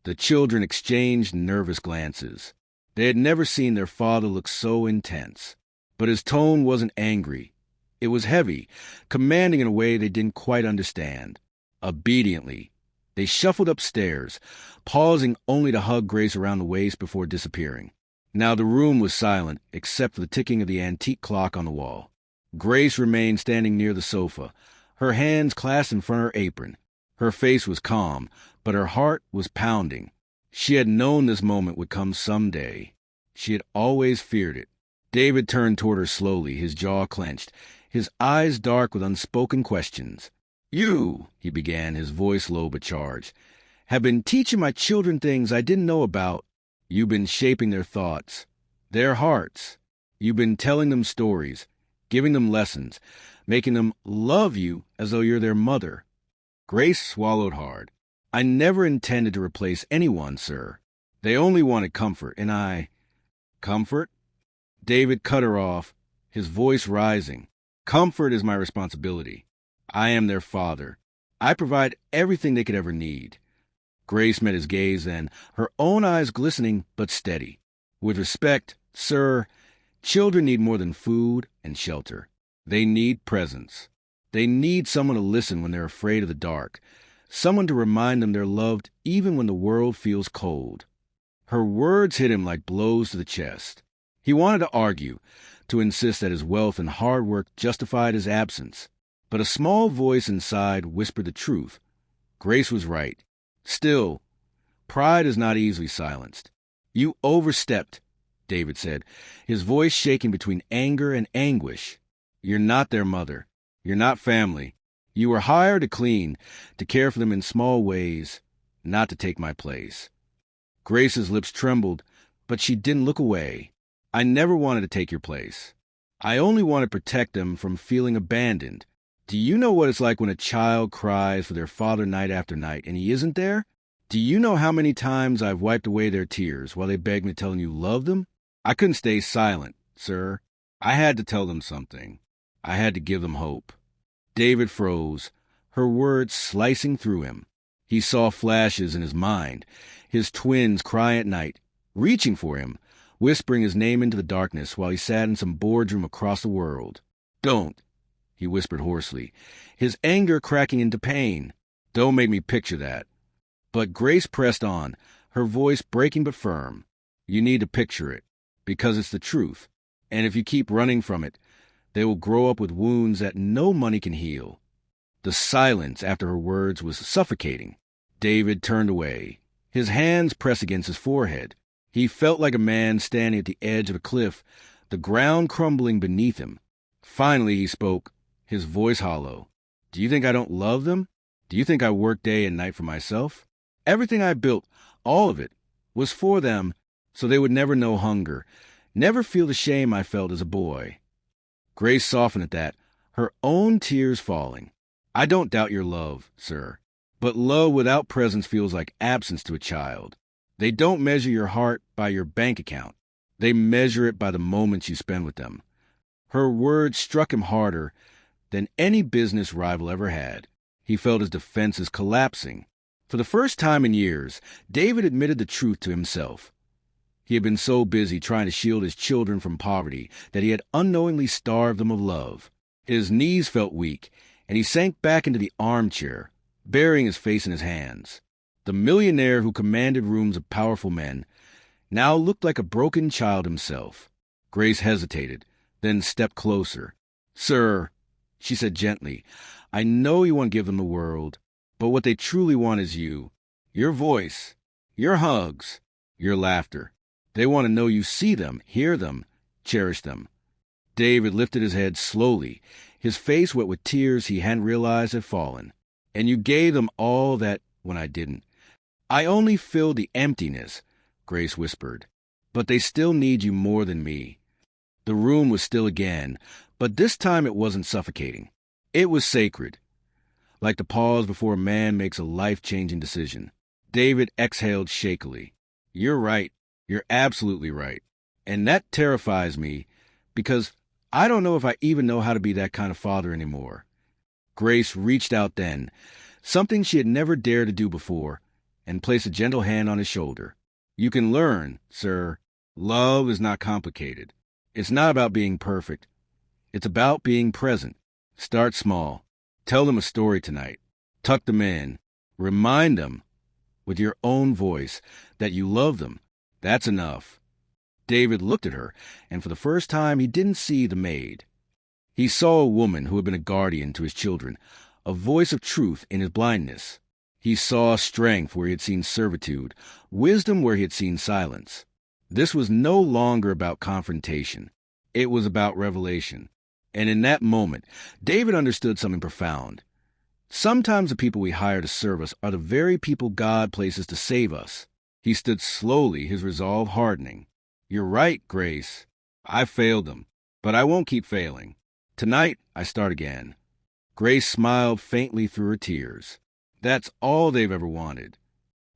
The children exchanged nervous glances. They had never seen their father look so intense. But his tone wasn't angry. It was heavy, commanding in a way they didn't quite understand. Obediently, they shuffled upstairs, pausing only to hug Grace around the waist before disappearing. Now the room was silent, except for the ticking of the antique clock on the wall. Grace remained standing near the sofa, her hands clasped in front of her apron. Her face was calm, but her heart was pounding. She had known this moment would come someday. She had always feared it. David turned toward her slowly, his jaw clenched, his eyes dark with unspoken questions. "You," he began, his voice low but charged, "have been teaching my children things I didn't know about. You've been shaping their thoughts, their hearts. You've been telling them stories, giving them lessons, making them love you as though you're their mother." Grace swallowed hard. "I never intended to replace anyone, sir. They only wanted comfort, and I—" "Comfort?" David cut her off, his voice rising. "Comfort is my responsibility. I am their father. I provide everything they could ever need." Grace met his gaze then, her own eyes glistening but steady. "With respect, sir, children need more than food and shelter. They need presence. They need someone to listen when they're afraid of the dark, someone to remind them they're loved even when the world feels cold." Her words hit him like blows to the chest. He wanted to argue, to insist that his wealth and hard work justified his absence. But a small voice inside whispered the truth. Grace was right. Still, pride is not easily silenced. "You overstepped," David said, his voice shaking between anger and anguish. "You're not their mother. You're not family. You were hired to clean, to care for them in small ways, not to take my place." Grace's lips trembled, but she didn't look away. "I never wanted to take your place. I only want to protect them from feeling abandoned. Do you know what it's like when a child cries for their father night after night and he isn't there? Do you know how many times I've wiped away their tears while they begged me to tell them you love them? I couldn't stay silent, sir. I had to tell them something. I had to give them hope." David froze, her words slicing through him. He saw flashes in his mind, his twins cry at night, reaching for him, whispering his name into the darkness while he sat in some boardroom across the world. "Don't," he whispered hoarsely, his anger cracking into pain. "Don't make me picture that." But Grace pressed on, her voice breaking but firm. "You need to picture it, because it's the truth. And if you keep running from it, they will grow up with wounds that no money can heal." The silence after her words was suffocating. David turned away, his hands pressed against his forehead. He felt like a man standing at the edge of a cliff, the ground crumbling beneath him. Finally he spoke, his voice hollow. "Do you think I don't love them? Do you think I work day and night for myself? Everything I built, all of it, was for them, so they would never know hunger, Never feel the shame I felt as a boy." Grace softened at that, her own tears falling. "I don't doubt your love, sir. But love without presence feels like absence to a child. They don't measure your heart by your bank account. They measure it by the moments you spend with them." Her words struck him harder than any business rival ever had. He felt his defenses collapsing. For the first time in years, David admitted the truth to himself. He had been so busy trying to shield his children from poverty that he had unknowingly starved them of love. His knees felt weak, and he sank back into the armchair, burying his face in his hands. The millionaire who commanded rooms of powerful men now looked like a broken child himself. Grace hesitated, then stepped closer. "Sir," she said gently, "I know you want to give them the world, but what they truly want is you. Your voice, your hugs, your laughter. They want to know you see them, hear them, cherish them." David lifted his head slowly, his face wet with tears he hadn't realized had fallen. "And you gave them all that when I didn't. I only filled the emptiness," Grace whispered. "But they still need you more than me." The room was still again, but this time it wasn't suffocating. It was sacred, like the pause before a man makes a life-changing decision. David exhaled shakily. "You're right. You're absolutely right. And that terrifies me, because I don't know if I even know how to be that kind of father anymore." Grace reached out then, something she had never dared to do before, and placed a gentle hand on his shoulder. "You can learn, sir. Love is not complicated. It's not about being perfect. It's about being present. Start small. Tell them a story tonight. Tuck them in. Remind them, with your own voice, that you love them. That's enough." David looked at her, and for the first time he didn't see the maid. He saw a woman who had been a guardian to his children, a voice of truth in his blindness. He saw strength where he had seen servitude, wisdom where he had seen silence. This was no longer about confrontation. It was about revelation. And in that moment, David understood something profound. Sometimes the people we hire to serve us are the very people God places to save us. He stood slowly, his resolve hardening. "You're right, Grace. I failed them, but I won't keep failing. Tonight, I start again." Grace smiled faintly through her tears. That's all they've ever wanted.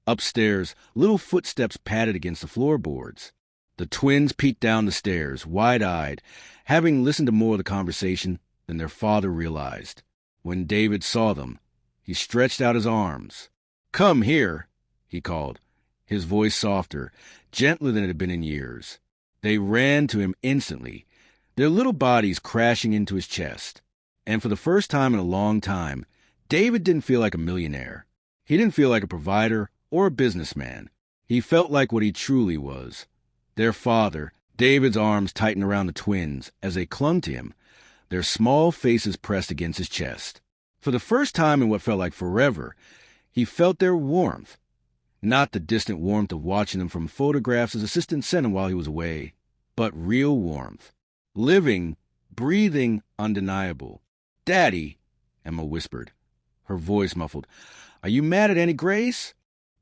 Upstairs, little footsteps padded against the floorboards. The twins peeked down the stairs, wide-eyed, having listened to more of the conversation than their father realized. When David saw them, he stretched out his arms. "Come here," he called, his voice softer, gentler than it had been in years. They ran to him instantly, their little bodies crashing into his chest. And for the first time in a long time, David didn't feel like a millionaire. He didn't feel like a provider or a businessman. He felt like what he truly was. Their father. David's arms tightened around the twins as they clung to him, their small faces pressed against his chest. For the first time in what felt like forever, he felt their warmth. Not the distant warmth of watching them from photographs his assistant sent him while he was away, but real warmth. Living, breathing, undeniable. "Daddy," Emma whispered, her voice muffled, "are you mad at Aunt Grace?"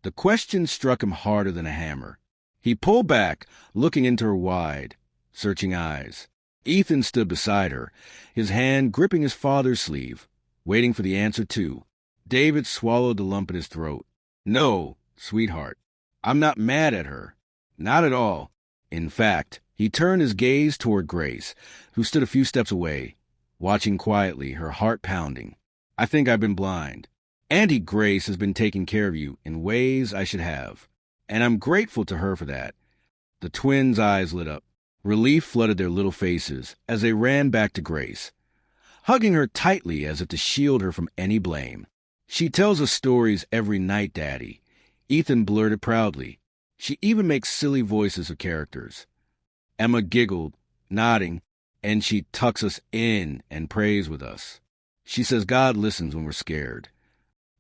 The question struck him harder than a hammer. He pulled back, looking into her wide, searching eyes. Ethan stood beside her, his hand gripping his father's sleeve, waiting for the answer too. David swallowed the lump in his throat. "No, sweetheart, I'm not mad at her. Not at all." In fact, he turned his gaze toward Grace, who stood a few steps away, watching quietly, her heart pounding. "I think I've been blind. Auntie Grace has been taking care of you in ways I should have, and I'm grateful to her for that." The twins' eyes lit up. Relief flooded their little faces as they ran back to Grace, hugging her tightly as if to shield her from any blame. "She tells us stories every night, Daddy," Ethan blurted proudly. "She even makes silly voices of characters." Emma giggled, nodding, "And she tucks us in and prays with us. She says God listens when we're scared."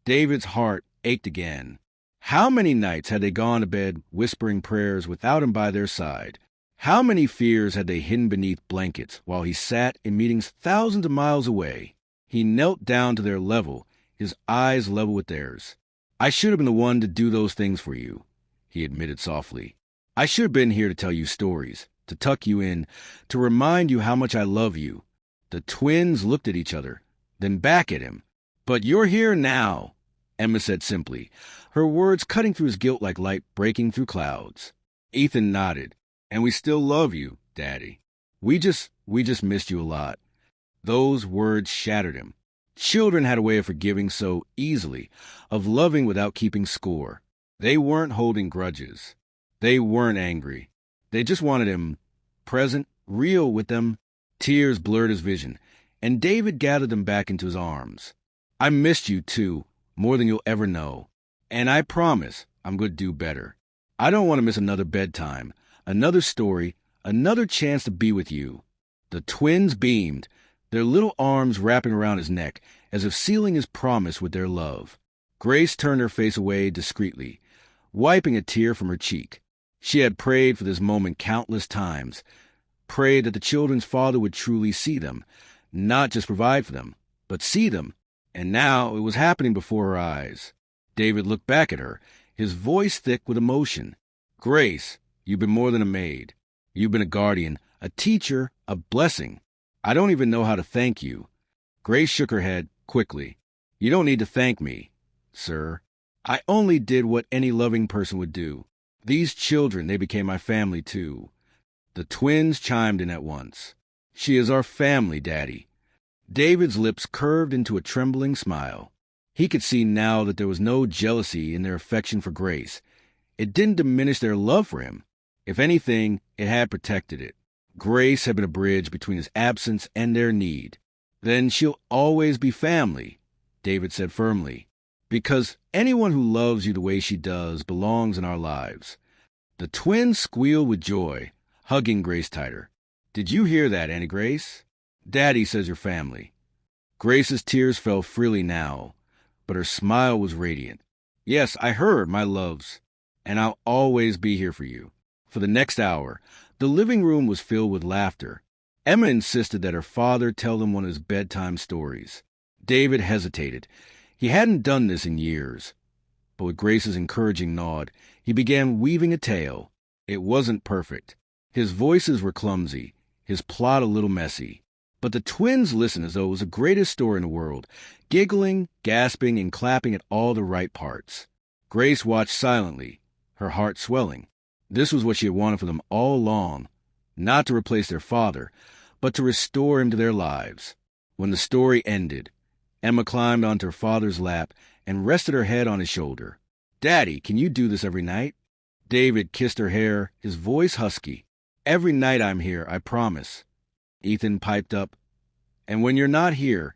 David's heart ached again. How many nights had they gone to bed whispering prayers without him by their side? How many fears had they hidden beneath blankets while he sat in meetings thousands of miles away? He knelt down to their level, his eyes level with theirs. "I should have been the one to do those things for you," he admitted softly. "I should have been here to tell you stories, to tuck you in, to remind you how much I love you." The twins looked at each other, then back at him. "But you're here now," Emma said simply, her words cutting through his guilt like light breaking through clouds. Ethan nodded. "And we still love you, Daddy. We just missed you a lot." Those words shattered him. Children had a way of forgiving so easily, of loving without keeping score. They weren't holding grudges. They weren't angry. They just wanted him present, real with them. Tears blurred his vision, and David gathered them back into his arms. "I missed you, too, more than you'll ever know. And I promise I'm going to do better. I don't want to miss another bedtime, another story, another chance to be with you." The twins beamed, their little arms wrapping around his neck, as if sealing his promise with their love. Grace turned her face away discreetly, wiping a tear from her cheek. She had prayed for this moment countless times, prayed that the children's father would truly see them, not just provide for them, but see them, and now it was happening before her eyes. David looked back at her, his voice thick with emotion. "Grace, you've been more than a maid. You've been a guardian, a teacher, a blessing. I don't even know how to thank you." Grace shook her head quickly. "You don't need to thank me, sir. I only did what any loving person would do. These children, they became my family, too." The twins chimed in at once. "She is our family, Daddy." David's lips curved into a trembling smile. He could see now that there was no jealousy in their affection for Grace. It didn't diminish their love for him. If anything, it had protected it. Grace had been a bridge between his absence and their need. "Then she'll always be family," David said firmly, "because anyone who loves you the way she does belongs in our lives." The twins squealed with joy, hugging Grace tighter. "Did you hear that, Auntie Grace? Daddy says you're family." Grace's tears fell freely now, but her smile was radiant. "Yes, I heard, my loves, and I'll always be here for you." For the next hour, the living room was filled with laughter. Emma insisted that her father tell them one of his bedtime stories. David hesitated. He hadn't done this in years. But with Grace's encouraging nod, he began weaving a tale. It wasn't perfect. His voices were clumsy, his plot a little messy. But the twins listened as though it was the greatest story in the world, giggling, gasping, and clapping at all the right parts. Grace watched silently, her heart swelling. This was what she had wanted for them all along, not to replace their father, but to restore him to their lives. When the story ended, Emma climbed onto her father's lap and rested her head on his shoulder. "Daddy, can you do this every night?" David kissed her hair, his voice husky. "Every night I'm here, I promise." Ethan piped up, "And when you're not here,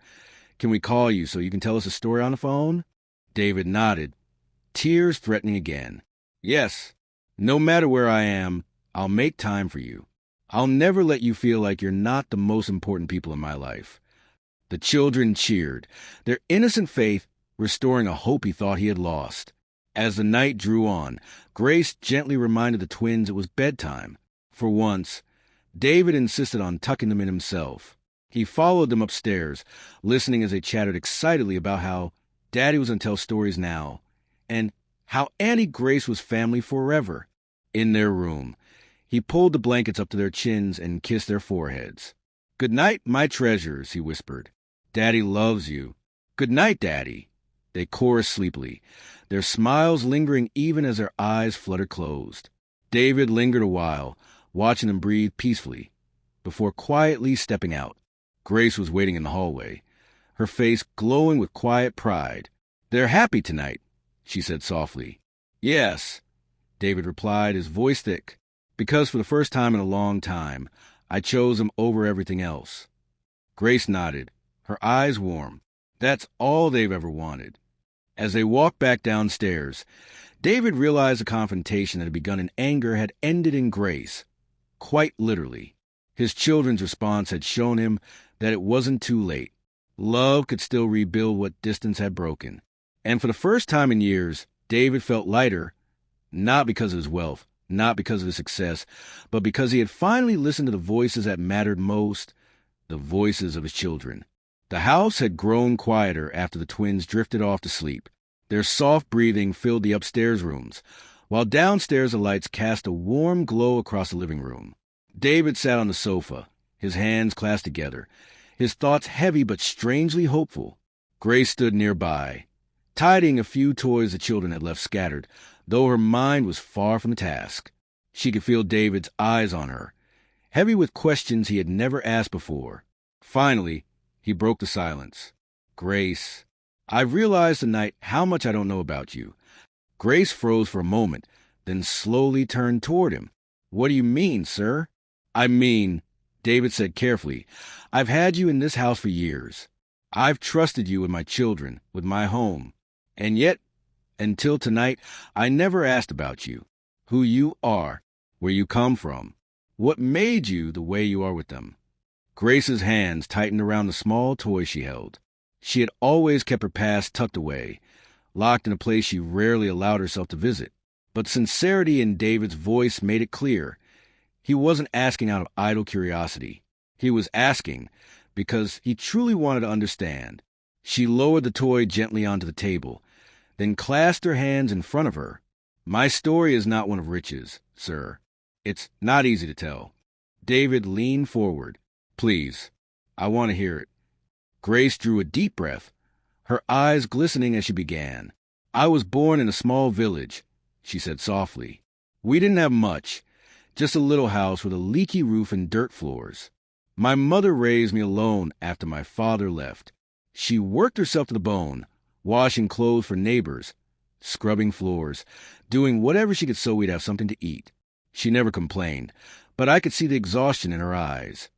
can we call you so you can tell us a story on the phone?" David nodded, tears threatening again. "Yes. No matter where I am, I'll make time for you. I'll never let you feel like you're not the most important people in my life." The children cheered, their innocent faith restoring a hope he thought he had lost. As the night drew on, Grace gently reminded the twins it was bedtime. For once, David insisted on tucking them in himself. He followed them upstairs, listening as they chattered excitedly about how Daddy was going to tell stories now, and how Auntie Grace was family forever. In their room, he pulled the blankets up to their chins and kissed their foreheads. "Good night, my treasures," he whispered. "Daddy loves you." "Good night, Daddy," they chorused sleepily, their smiles lingering even as their eyes fluttered closed. David lingered a while, watching them breathe peacefully, before quietly stepping out. Grace was waiting in the hallway, her face glowing with quiet pride. "They're happy tonight," she said softly. "Yes," David replied, his voice thick, "because for the first time in a long time, I chose them over everything else." Grace nodded, her eyes warm. That's all they've ever wanted. As they walked back downstairs, David realized the confrontation that had begun in anger had ended in grace. Quite literally. His children's response had shown him that it wasn't too late. Love could still rebuild what distance had broken. And for the first time in years, David felt lighter, not because of his wealth, not because of his success, but because he had finally listened to the voices that mattered most, the voices of his children. The house had grown quieter after the twins drifted off to sleep. Their soft breathing filled the upstairs rooms, while downstairs the lights cast a warm glow across the living room. David sat on the sofa, his hands clasped together, his thoughts heavy but strangely hopeful. Grace stood nearby, tidying a few toys the children had left scattered, though her mind was far from the task. She could feel David's eyes on her, heavy with questions he had never asked before. Finally, he broke the silence. Grace, I've realized tonight how much I don't know about you. Grace froze for a moment, then slowly turned toward him. What do you mean, sir? I mean, David said carefully, I've had you in this house for years. I've trusted you with my children, with my home. And yet, until tonight, I never asked about you, who you are, where you come from, what made you the way you are with them. Grace's hands tightened around the small toy she held. She had always kept her past tucked away, locked in a place she rarely allowed herself to visit. But sincerity in David's voice made it clear. He wasn't asking out of idle curiosity. He was asking because he truly wanted to understand. She lowered the toy gently onto the table, then clasped her hands in front of her. My story is not one of riches, sir. It's not easy to tell. David leaned forward. Please, I want to hear it. Grace drew a deep breath, her eyes glistening as she began. I was born in a small village, she said softly. We didn't have much, just a little house with a leaky roof and dirt floors. My mother raised me alone after my father left. She worked herself to the bone, washing clothes for neighbors, scrubbing floors, doing whatever she could so we'd have something to eat. She never complained, but I could see the exhaustion in her eyes.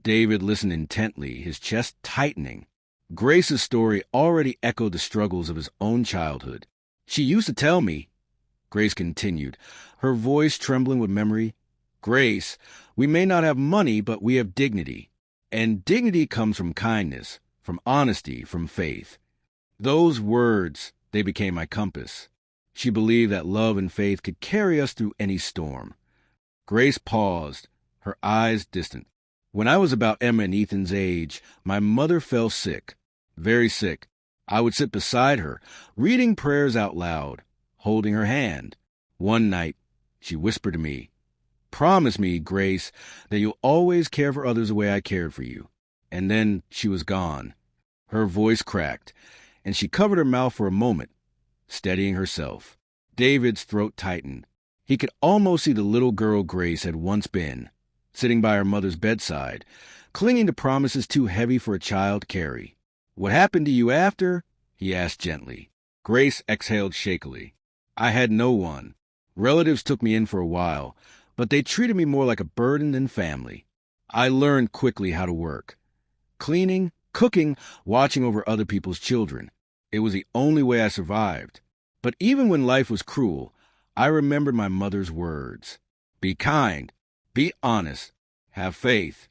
David listened intently, his chest tightening. Grace's story already echoed the struggles of his own childhood. She used to tell me, Grace continued, her voice trembling with memory, Grace, we may not have money, but we have dignity. And dignity comes from kindness, from honesty, from faith. Those words, they became my compass. She believed that love and faith could carry us through any storm. Grace paused, her eyes distant. When I was about Emma and Ethan's age, my mother fell sick, very sick. I would sit beside her, reading prayers out loud, holding her hand. One night, she whispered to me, Promise me, Grace, that you'll always care for others the way I cared for you. And then she was gone. Her voice cracked, and she covered her mouth for a moment, steadying herself. David's throat tightened. He could almost see the little girl Grace had once been, sitting by her mother's bedside, clinging to promises too heavy for a child to carry. What happened to you after? He asked gently. Grace exhaled shakily. I had no one. Relatives took me in for a while, but they treated me more like a burden than family. I learned quickly how to work. Cleaning, cooking, watching over other people's children. It was the only way I survived. But even when life was cruel, I remembered my mother's words. Be kind. Be honest. Have faith.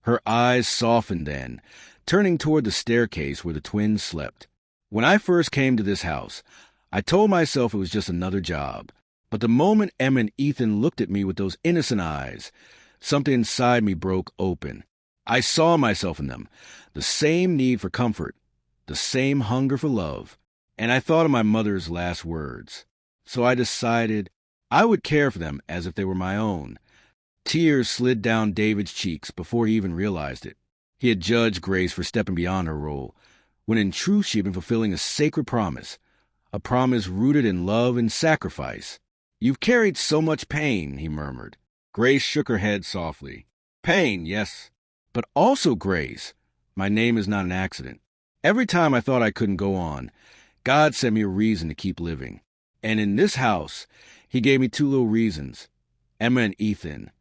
Her eyes softened then, turning toward the staircase where the twins slept. When I first came to this house, I told myself it was just another job. But the moment Emma and Ethan looked at me with those innocent eyes, something inside me broke open. I saw myself in them, the same need for comfort, the same hunger for love. And I thought of my mother's last words. So I decided I would care for them as if they were my own. Tears slid down David's cheeks before he even realized it. He had judged Grace for stepping beyond her role, when in truth she had been fulfilling a sacred promise, a promise rooted in love and sacrifice. You've carried so much pain, he murmured. Grace shook her head softly. Pain, yes, but also Grace. My name is not an accident. Every time I thought I couldn't go on, God sent me a reason to keep living. And in this house, he gave me two little reasons. Emma and Ethan.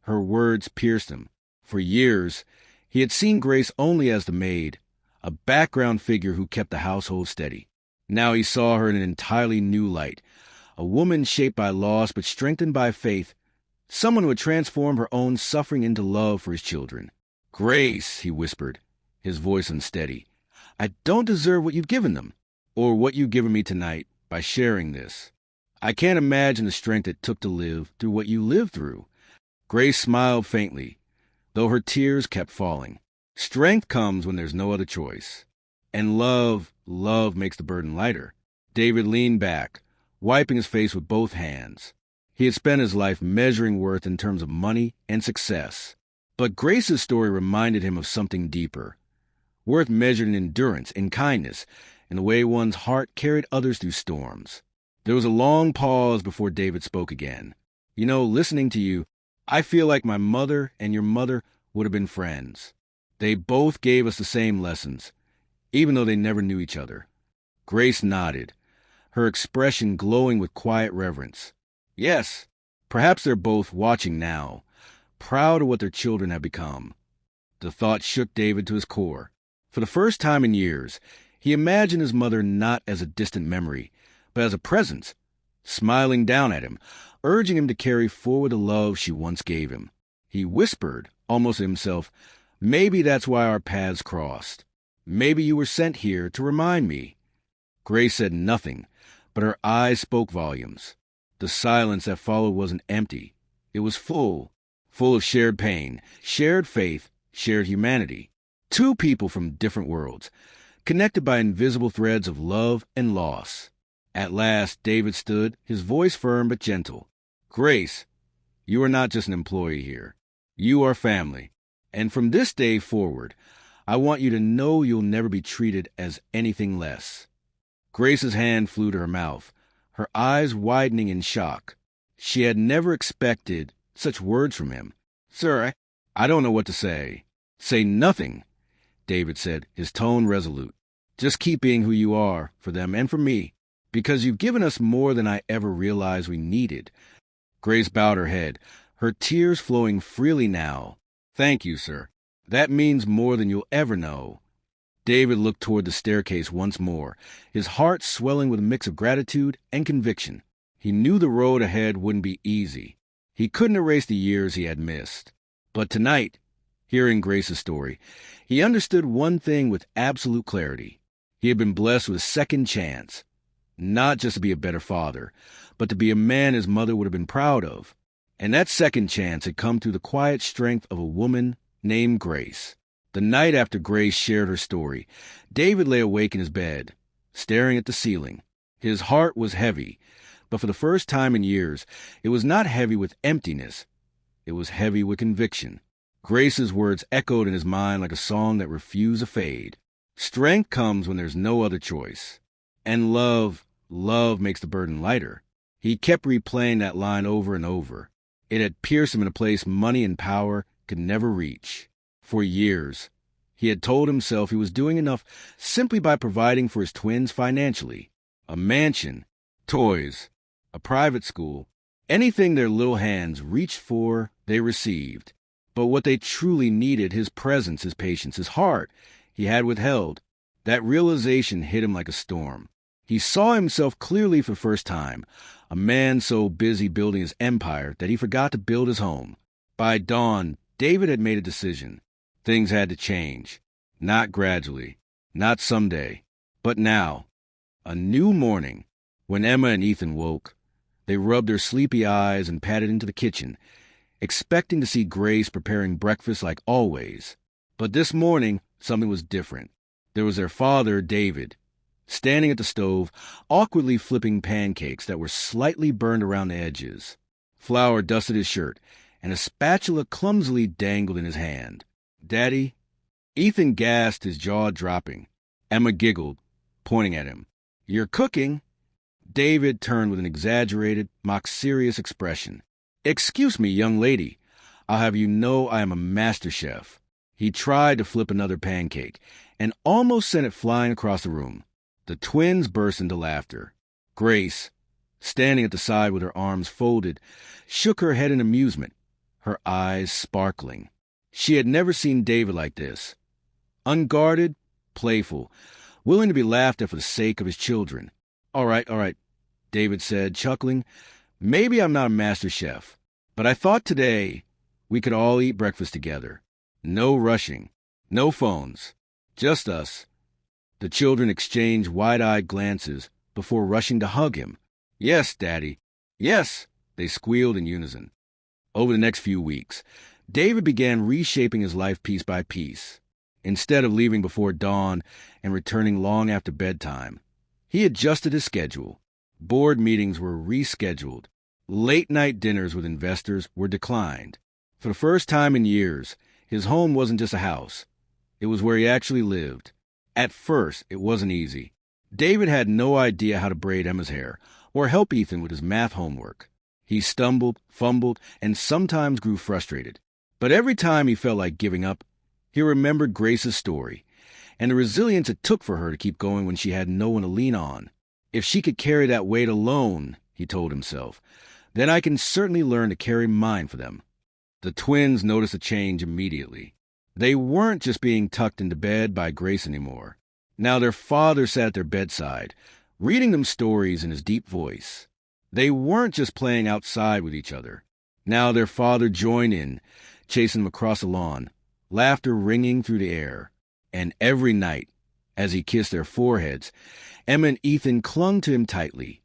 Her words pierced him. For years, he had seen Grace only as the maid, a background figure who kept the household steady. Now he saw her in an entirely new light, a woman shaped by loss but strengthened by faith, someone who had transformed her own suffering into love for his children. Grace, he whispered, his voice unsteady, I don't deserve what you've given them, or what you've given me tonight by sharing this. I can't imagine the strength it took to live through what you lived through. Grace smiled faintly, though her tears kept falling. Strength comes when there's no other choice. And love makes the burden lighter. David leaned back, wiping his face with both hands. He had spent his life measuring worth in terms of money and success. But Grace's story reminded him of something deeper. Worth measured in endurance, in kindness, in the way one's heart carried others through storms. There was a long pause before David spoke again. You know, listening to you, I feel like my mother and your mother would have been friends. They both gave us the same lessons, even though they never knew each other. Grace nodded, her expression glowing with quiet reverence. Yes, perhaps they're both watching now, proud of what their children have become. The thought shook David to his core. For the first time in years, he imagined his mother not as a distant memory, but as a presence, smiling down at him, urging him to carry forward the love she once gave him. He whispered, almost to himself, maybe that's why our paths crossed. Maybe you were sent here to remind me. Grace said nothing, but her eyes spoke volumes. The silence that followed wasn't empty. It was full of shared pain, shared faith, shared humanity. Two people from different worlds, connected by invisible threads of love and loss. At last, David stood, his voice firm but gentle. Grace, you are not just an employee here. You are family. And from this day forward, I want you to know you'll never be treated as anything less. Grace's hand flew to her mouth, her eyes widening in shock. She had never expected such words from him. Sir, I don't know what to say. Say nothing, David said, his tone resolute. Just keep being who you are for them and for me, because you've given us more than I ever realized we needed. Grace bowed her head, her tears flowing freely now. Thank you, sir. That means more than you'll ever know. David looked toward the staircase once more, his heart swelling with a mix of gratitude and conviction. He knew the road ahead wouldn't be easy. He couldn't erase the years he had missed. But tonight, hearing Grace's story, he understood one thing with absolute clarity. He had been blessed with a second chance, not just to be a better father, but to be a man his mother would have been proud of. And that second chance had come through the quiet strength of a woman named Grace. The night after Grace shared her story, David lay awake in his bed, staring at the ceiling. His heart was heavy, but for the first time in years, it was not heavy with emptiness. It was heavy with conviction. Grace's words echoed in his mind like a song that refused to fade. Strength comes when there's no other choice. And love makes the burden lighter. He kept replaying that line over and over. It had pierced him in a place money and power could never reach. For years, he had told himself he was doing enough simply by providing for his twins financially. A mansion, toys, a private school, anything their little hands reached for, they received. But what they truly needed, his presence, his patience, his heart, he had withheld. That realization hit him like a storm. He saw himself clearly for the first time, a man so busy building his empire that he forgot to build his home. By dawn, David had made a decision. Things had to change. Not gradually, not someday, but now. A new morning. When Emma and Ethan woke, they rubbed their sleepy eyes and padded into the kitchen, expecting to see Grace preparing breakfast like always. But this morning, something was different. There was their father, David, standing at the stove, awkwardly flipping pancakes that were slightly burned around the edges. Flour dusted his shirt, and a spatula clumsily dangled in his hand. Daddy? Ethan gasped, his jaw dropping. Emma giggled, pointing at him. You're cooking? David turned with an exaggerated, mock-serious expression. Excuse me, young lady. I'll have you know I am a master chef. He tried to flip another pancake, and almost sent it flying across the room. The twins burst into laughter. Grace, standing at the side with her arms folded, shook her head in amusement, her eyes sparkling. She had never seen David like this. Unguarded, playful, willing to be laughed at for the sake of his children. All right, David said, chuckling. Maybe I'm not a master chef, but I thought today we could all eat breakfast together. No rushing, no phones, just us. The children exchanged wide-eyed glances before rushing to hug him. Yes, Daddy. Yes, they squealed in unison. Over the next few weeks, David began reshaping his life piece by piece. Instead of leaving before dawn and returning long after bedtime, he adjusted his schedule. Board meetings were rescheduled. Late-night dinners with investors were declined. For the first time in years, his home wasn't just a house. It was where he actually lived. At first, it wasn't easy. David had no idea how to braid Emma's hair or help Ethan with his math homework. He stumbled, fumbled, and sometimes grew frustrated. But every time he felt like giving up, he remembered Grace's story and the resilience it took for her to keep going when she had no one to lean on. If she could carry that weight alone, he told himself, then I can certainly learn to carry mine for them. The twins noticed a change immediately. They weren't just being tucked into bed by Grace anymore. Now their father sat at their bedside, reading them stories in his deep voice. They weren't just playing outside with each other. Now their father joined in, chasing them across the lawn, laughter ringing through the air. And every night, as he kissed their foreheads, Emma and Ethan clung to him tightly,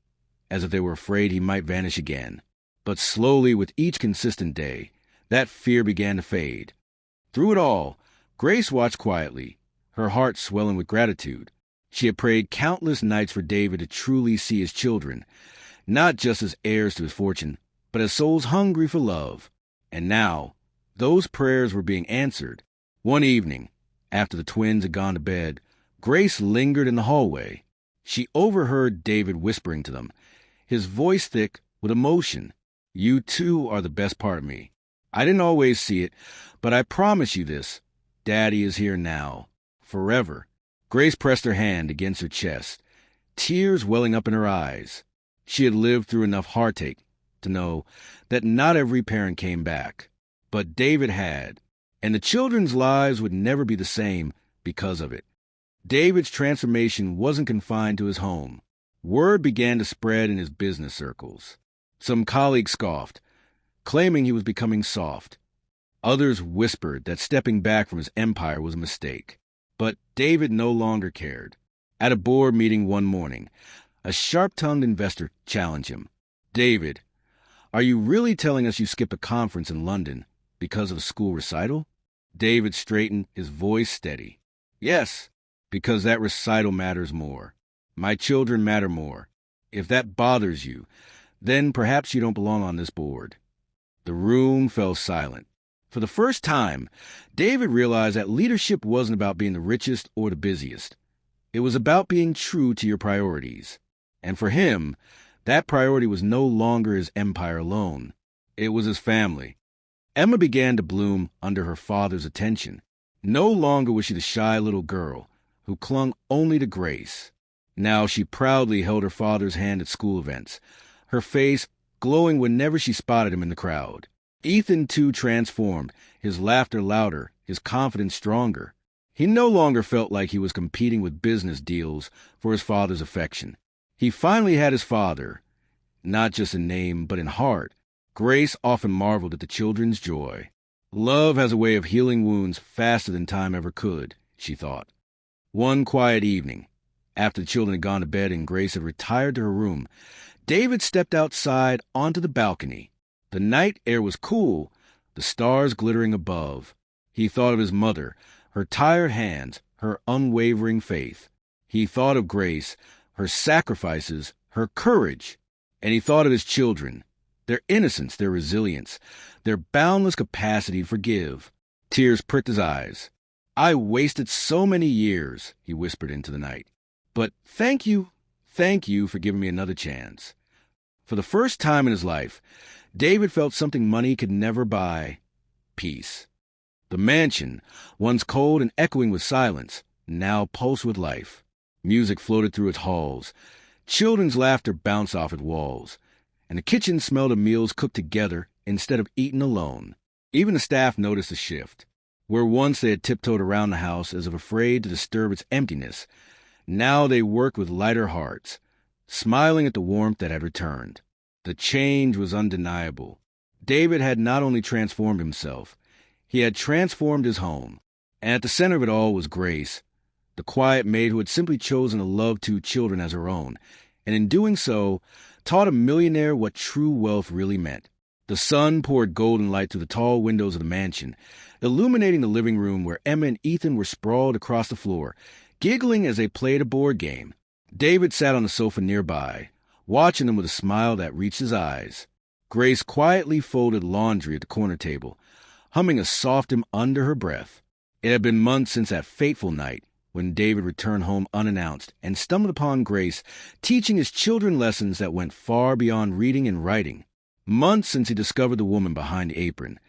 as if they were afraid he might vanish again. But slowly, with each consistent day, that fear began to fade. Through it all, Grace watched quietly, her heart swelling with gratitude. She had prayed countless nights for David to truly see his children, not just as heirs to his fortune, but as souls hungry for love. And now, those prayers were being answered. One evening, after the twins had gone to bed, Grace lingered in the hallway. She overheard David whispering to them, his voice thick with emotion. "You two are the best part of me. I didn't always see it, but I promise you this. Daddy is here now. Forever." Grace pressed her hand against her chest, tears welling up in her eyes. She had lived through enough heartache to know that not every parent came back. But David had, and the children's lives would never be the same because of it. David's transformation wasn't confined to his home. Word began to spread in his business circles. Some colleagues scoffed, claiming he was becoming soft. Others whispered that stepping back from his empire was a mistake. But David no longer cared. At a board meeting one morning, a sharp-tongued investor challenged him. "David, are you really telling us you skipped a conference in London because of a school recital?" David straightened, his voice steady. "Yes, because that recital matters more. My children matter more. If that bothers you, then perhaps you don't belong on this board." The room fell silent. For the first time, David realized that leadership wasn't about being the richest or the busiest. It was about being true to your priorities. And for him, that priority was no longer his empire alone. It was his family. Emma began to bloom under her father's attention. No longer was she the shy little girl who clung only to Grace. Now she proudly held her father's hand at school events, her face glowing whenever she spotted him in the crowd. Ethan, too, transformed, his laughter louder, his confidence stronger. He no longer felt like he was competing with business deals for his father's affection. He finally had his father, not just in name, but in heart. Grace often marveled at the children's joy. Love has a way of healing wounds faster than time ever could, she thought. One quiet evening, after the children had gone to bed and Grace had retired to her room, David stepped outside onto the balcony. The night air was cool, the stars glittering above. He thought of his mother, her tired hands, her unwavering faith. He thought of Grace, her sacrifices, her courage. And he thought of his children, their innocence, their resilience, their boundless capacity to forgive. Tears pricked his eyes. "I wasted so many years," he whispered into the night. "But thank you for giving me another chance." For the first time in his life, David felt something money could never buy: peace. The mansion, once cold and echoing with silence, now pulsed with life. Music floated through its halls. Children's laughter bounced off its walls. And the kitchen smelled of meals cooked together instead of eaten alone. Even the staff noticed a shift. Where once they had tiptoed around the house as if afraid to disturb its emptiness, now they worked with lighter hearts, smiling at the warmth that had returned. The change was undeniable. David had not only transformed himself, he had transformed his home. And at the center of it all was Grace, the quiet maid who had simply chosen to love two children as her own, and in doing so, taught a millionaire what true wealth really meant. The sun poured golden light through the tall windows of the mansion, illuminating the living room where Emma and Ethan were sprawled across the floor, giggling as they played a board game. David sat on the sofa nearby, watching them with a smile that reached his eyes. Grace quietly folded laundry at the corner table, humming a soft hymn under her breath. It had been months since that fateful night when David returned home unannounced and stumbled upon Grace teaching his children lessons that went far beyond reading and writing. Months since he discovered the woman behind the apron,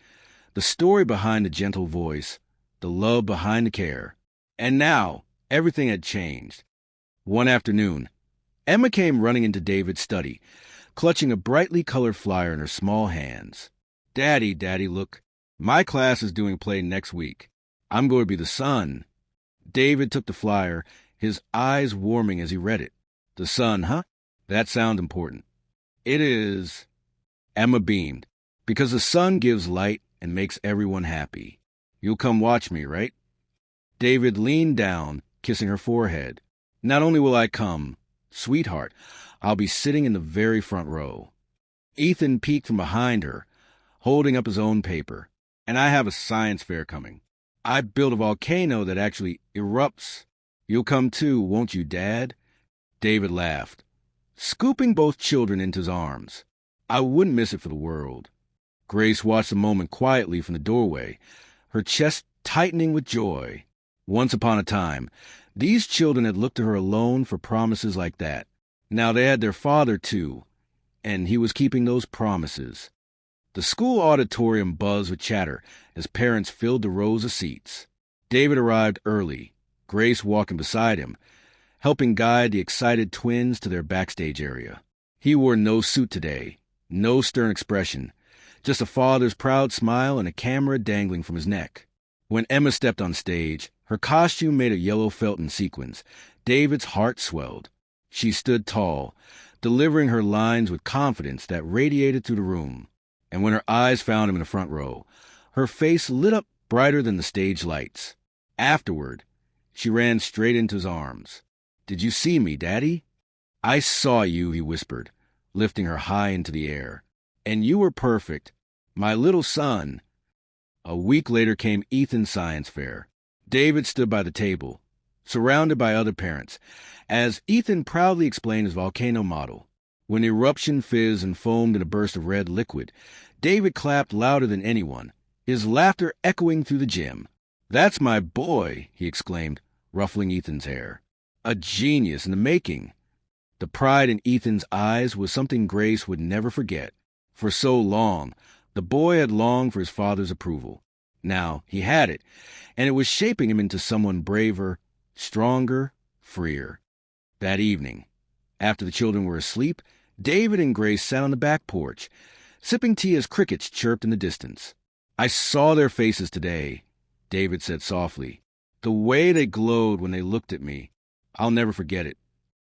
the story behind the gentle voice, the love behind the care. And now, everything had changed. One afternoon, Emma came running into David's study, clutching a brightly colored flyer in her small hands. Daddy, look. My class is doing play next week. I'm going to be the son. David took the flyer, his eyes warming as he read it. The son, huh? That sounds important. It is. Emma beamed. Because the sun gives light and makes everyone happy. You'll come watch me, right? David leaned down, kissing her forehead. Not only will I come, sweetheart, I'll be sitting in the very front row. Ethan peeked from behind her, holding up his own paper. And I have a science fair coming. I built a volcano that actually erupts. You'll come too, won't you, Dad? David laughed, scooping both children into his arms. I wouldn't miss it for the world. Grace watched the moment quietly from the doorway, her chest tightening with joy. Once upon a time, these children had looked to her alone for promises like that. Now they had their father, too, and he was keeping those promises. The school auditorium buzzed with chatter as parents filled the rows of seats. David arrived early, Grace walking beside him, helping guide the excited twins to their backstage area. He wore no suit today, no stern expression, just a father's proud smile and a camera dangling from his neck. When Emma stepped on stage, her costume made of yellow felt and sequins, David's heart swelled. She stood tall, delivering her lines with confidence that radiated through the room. And when her eyes found him in the front row, her face lit up brighter than the stage lights. Afterward, she ran straight into his arms. Did you see me, Daddy? I saw you, he whispered, lifting her high into the air. And you were perfect. My little son. A week later came Ethan's science fair. David stood by the table, surrounded by other parents, as Ethan proudly explained his volcano model. When the eruption fizzed and foamed in a burst of red liquid, David clapped louder than anyone, his laughter echoing through the gym. That's my boy, he exclaimed, ruffling Ethan's hair. A genius in the making. The pride in Ethan's eyes was something Grace would never forget. For so long, the boy had longed for his father's approval. Now he had it, and it was shaping him into someone braver, stronger, freer. That evening, after the children were asleep, David and Grace sat on the back porch, sipping tea as crickets chirped in the distance. I saw their faces today, David said softly. The way they glowed when they looked at me. I'll never forget it.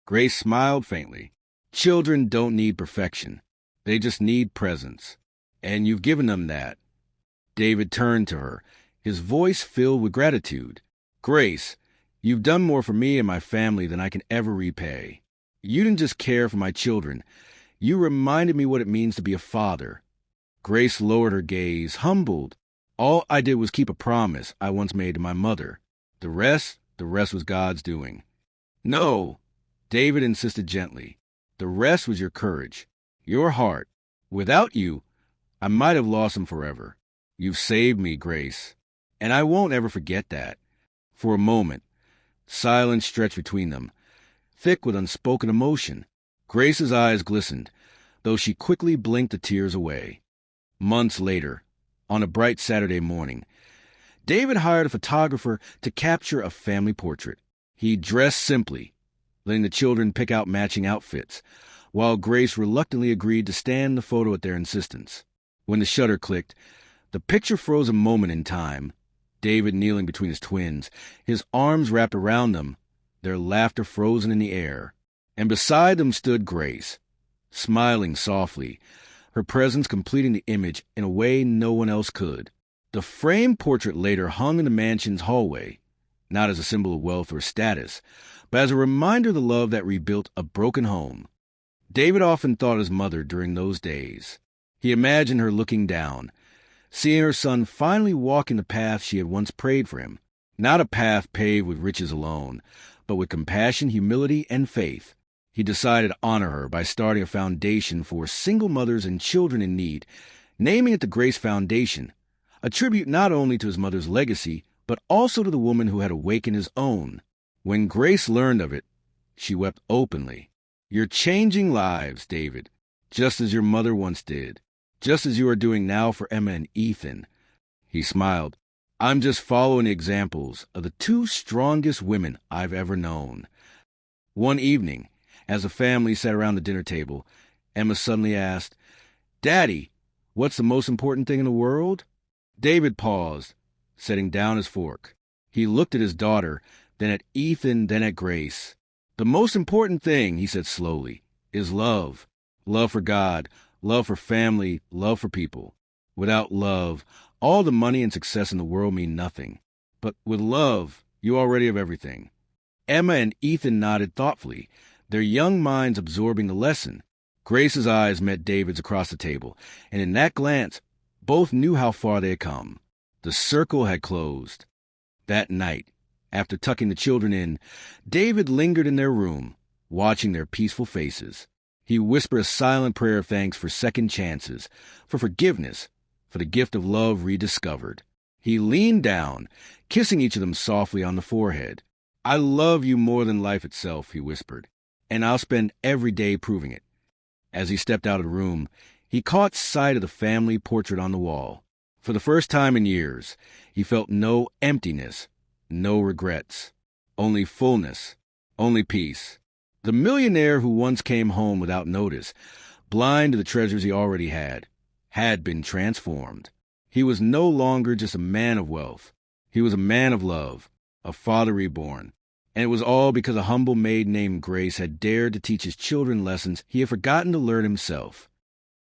Grace smiled faintly. Children don't need perfection. They just need presence. And you've given them that. David turned to her, his voice filled with gratitude. Grace, you've done more for me and my family than I can ever repay. You didn't just care for my children. You reminded me what it means to be a father. Grace lowered her gaze, humbled. All I did was keep a promise I once made to my mother. The rest was God's doing. No, David insisted gently. The rest was your courage, your heart. Without you, I might have lost him forever. You've saved me, Grace, and I won't ever forget that. For a moment, silence stretched between them, thick with unspoken emotion. Grace's eyes glistened, though she quickly blinked the tears away. Months later, on a bright Saturday morning, David hired a photographer to capture a family portrait. He dressed simply, letting the children pick out matching outfits, while Grace reluctantly agreed to stand the photo at their insistence. When the shutter clicked, the picture froze a moment in time, David kneeling between his twins, his arms wrapped around them, their laughter frozen in the air. And beside them stood Grace, smiling softly, her presence completing the image in a way no one else could. The framed portrait later hung in the mansion's hallway, not as a symbol of wealth or status, but as a reminder of the love that rebuilt a broken home. David often thought of his mother during those days. He imagined her looking down, seeing her son finally walking the path she had once prayed for him, not a path paved with riches alone, but with compassion, humility, and faith. He decided to honor her by starting a foundation for single mothers and children in need, naming it the Grace Foundation, a tribute not only to his mother's legacy, but also to the woman who had awakened his own. When Grace learned of it, she wept openly. "You're changing lives, David, just as your mother once did, just as you are doing now for Emma and Ethan." He smiled. "I'm just following the examples of the two strongest women I've ever known." One evening, as the family sat around the dinner table, Emma suddenly asked, "Daddy, what's the most important thing in the world?" David paused, setting down his fork. He looked at his daughter, then at Ethan, then at Grace. "The most important thing," he said slowly, "is love. Love for God, love for family, love for people. Without love, all the money and success in the world mean nothing. But with love, you already have everything." Emma and Ethan nodded thoughtfully, their young minds absorbing the lesson. Grace's eyes met David's across the table, and in that glance, both knew how far they had come. The circle had closed. That night, after tucking the children in, David lingered in their room, watching their peaceful faces. He whispered a silent prayer of thanks for second chances, for forgiveness, for the gift of love rediscovered. He leaned down, kissing each of them softly on the forehead. "I love you more than life itself," he whispered, "and I'll spend every day proving it." As he stepped out of the room, he caught sight of the family portrait on the wall. For the first time in years, he felt no emptiness, no regrets, only fullness, only peace. The millionaire who once came home without notice, blind to the treasures he already had been transformed. He was no longer just a man of wealth. He was a man of love, a father reborn. And it was all because a humble maid named Grace had dared to teach his children lessons he had forgotten to learn himself.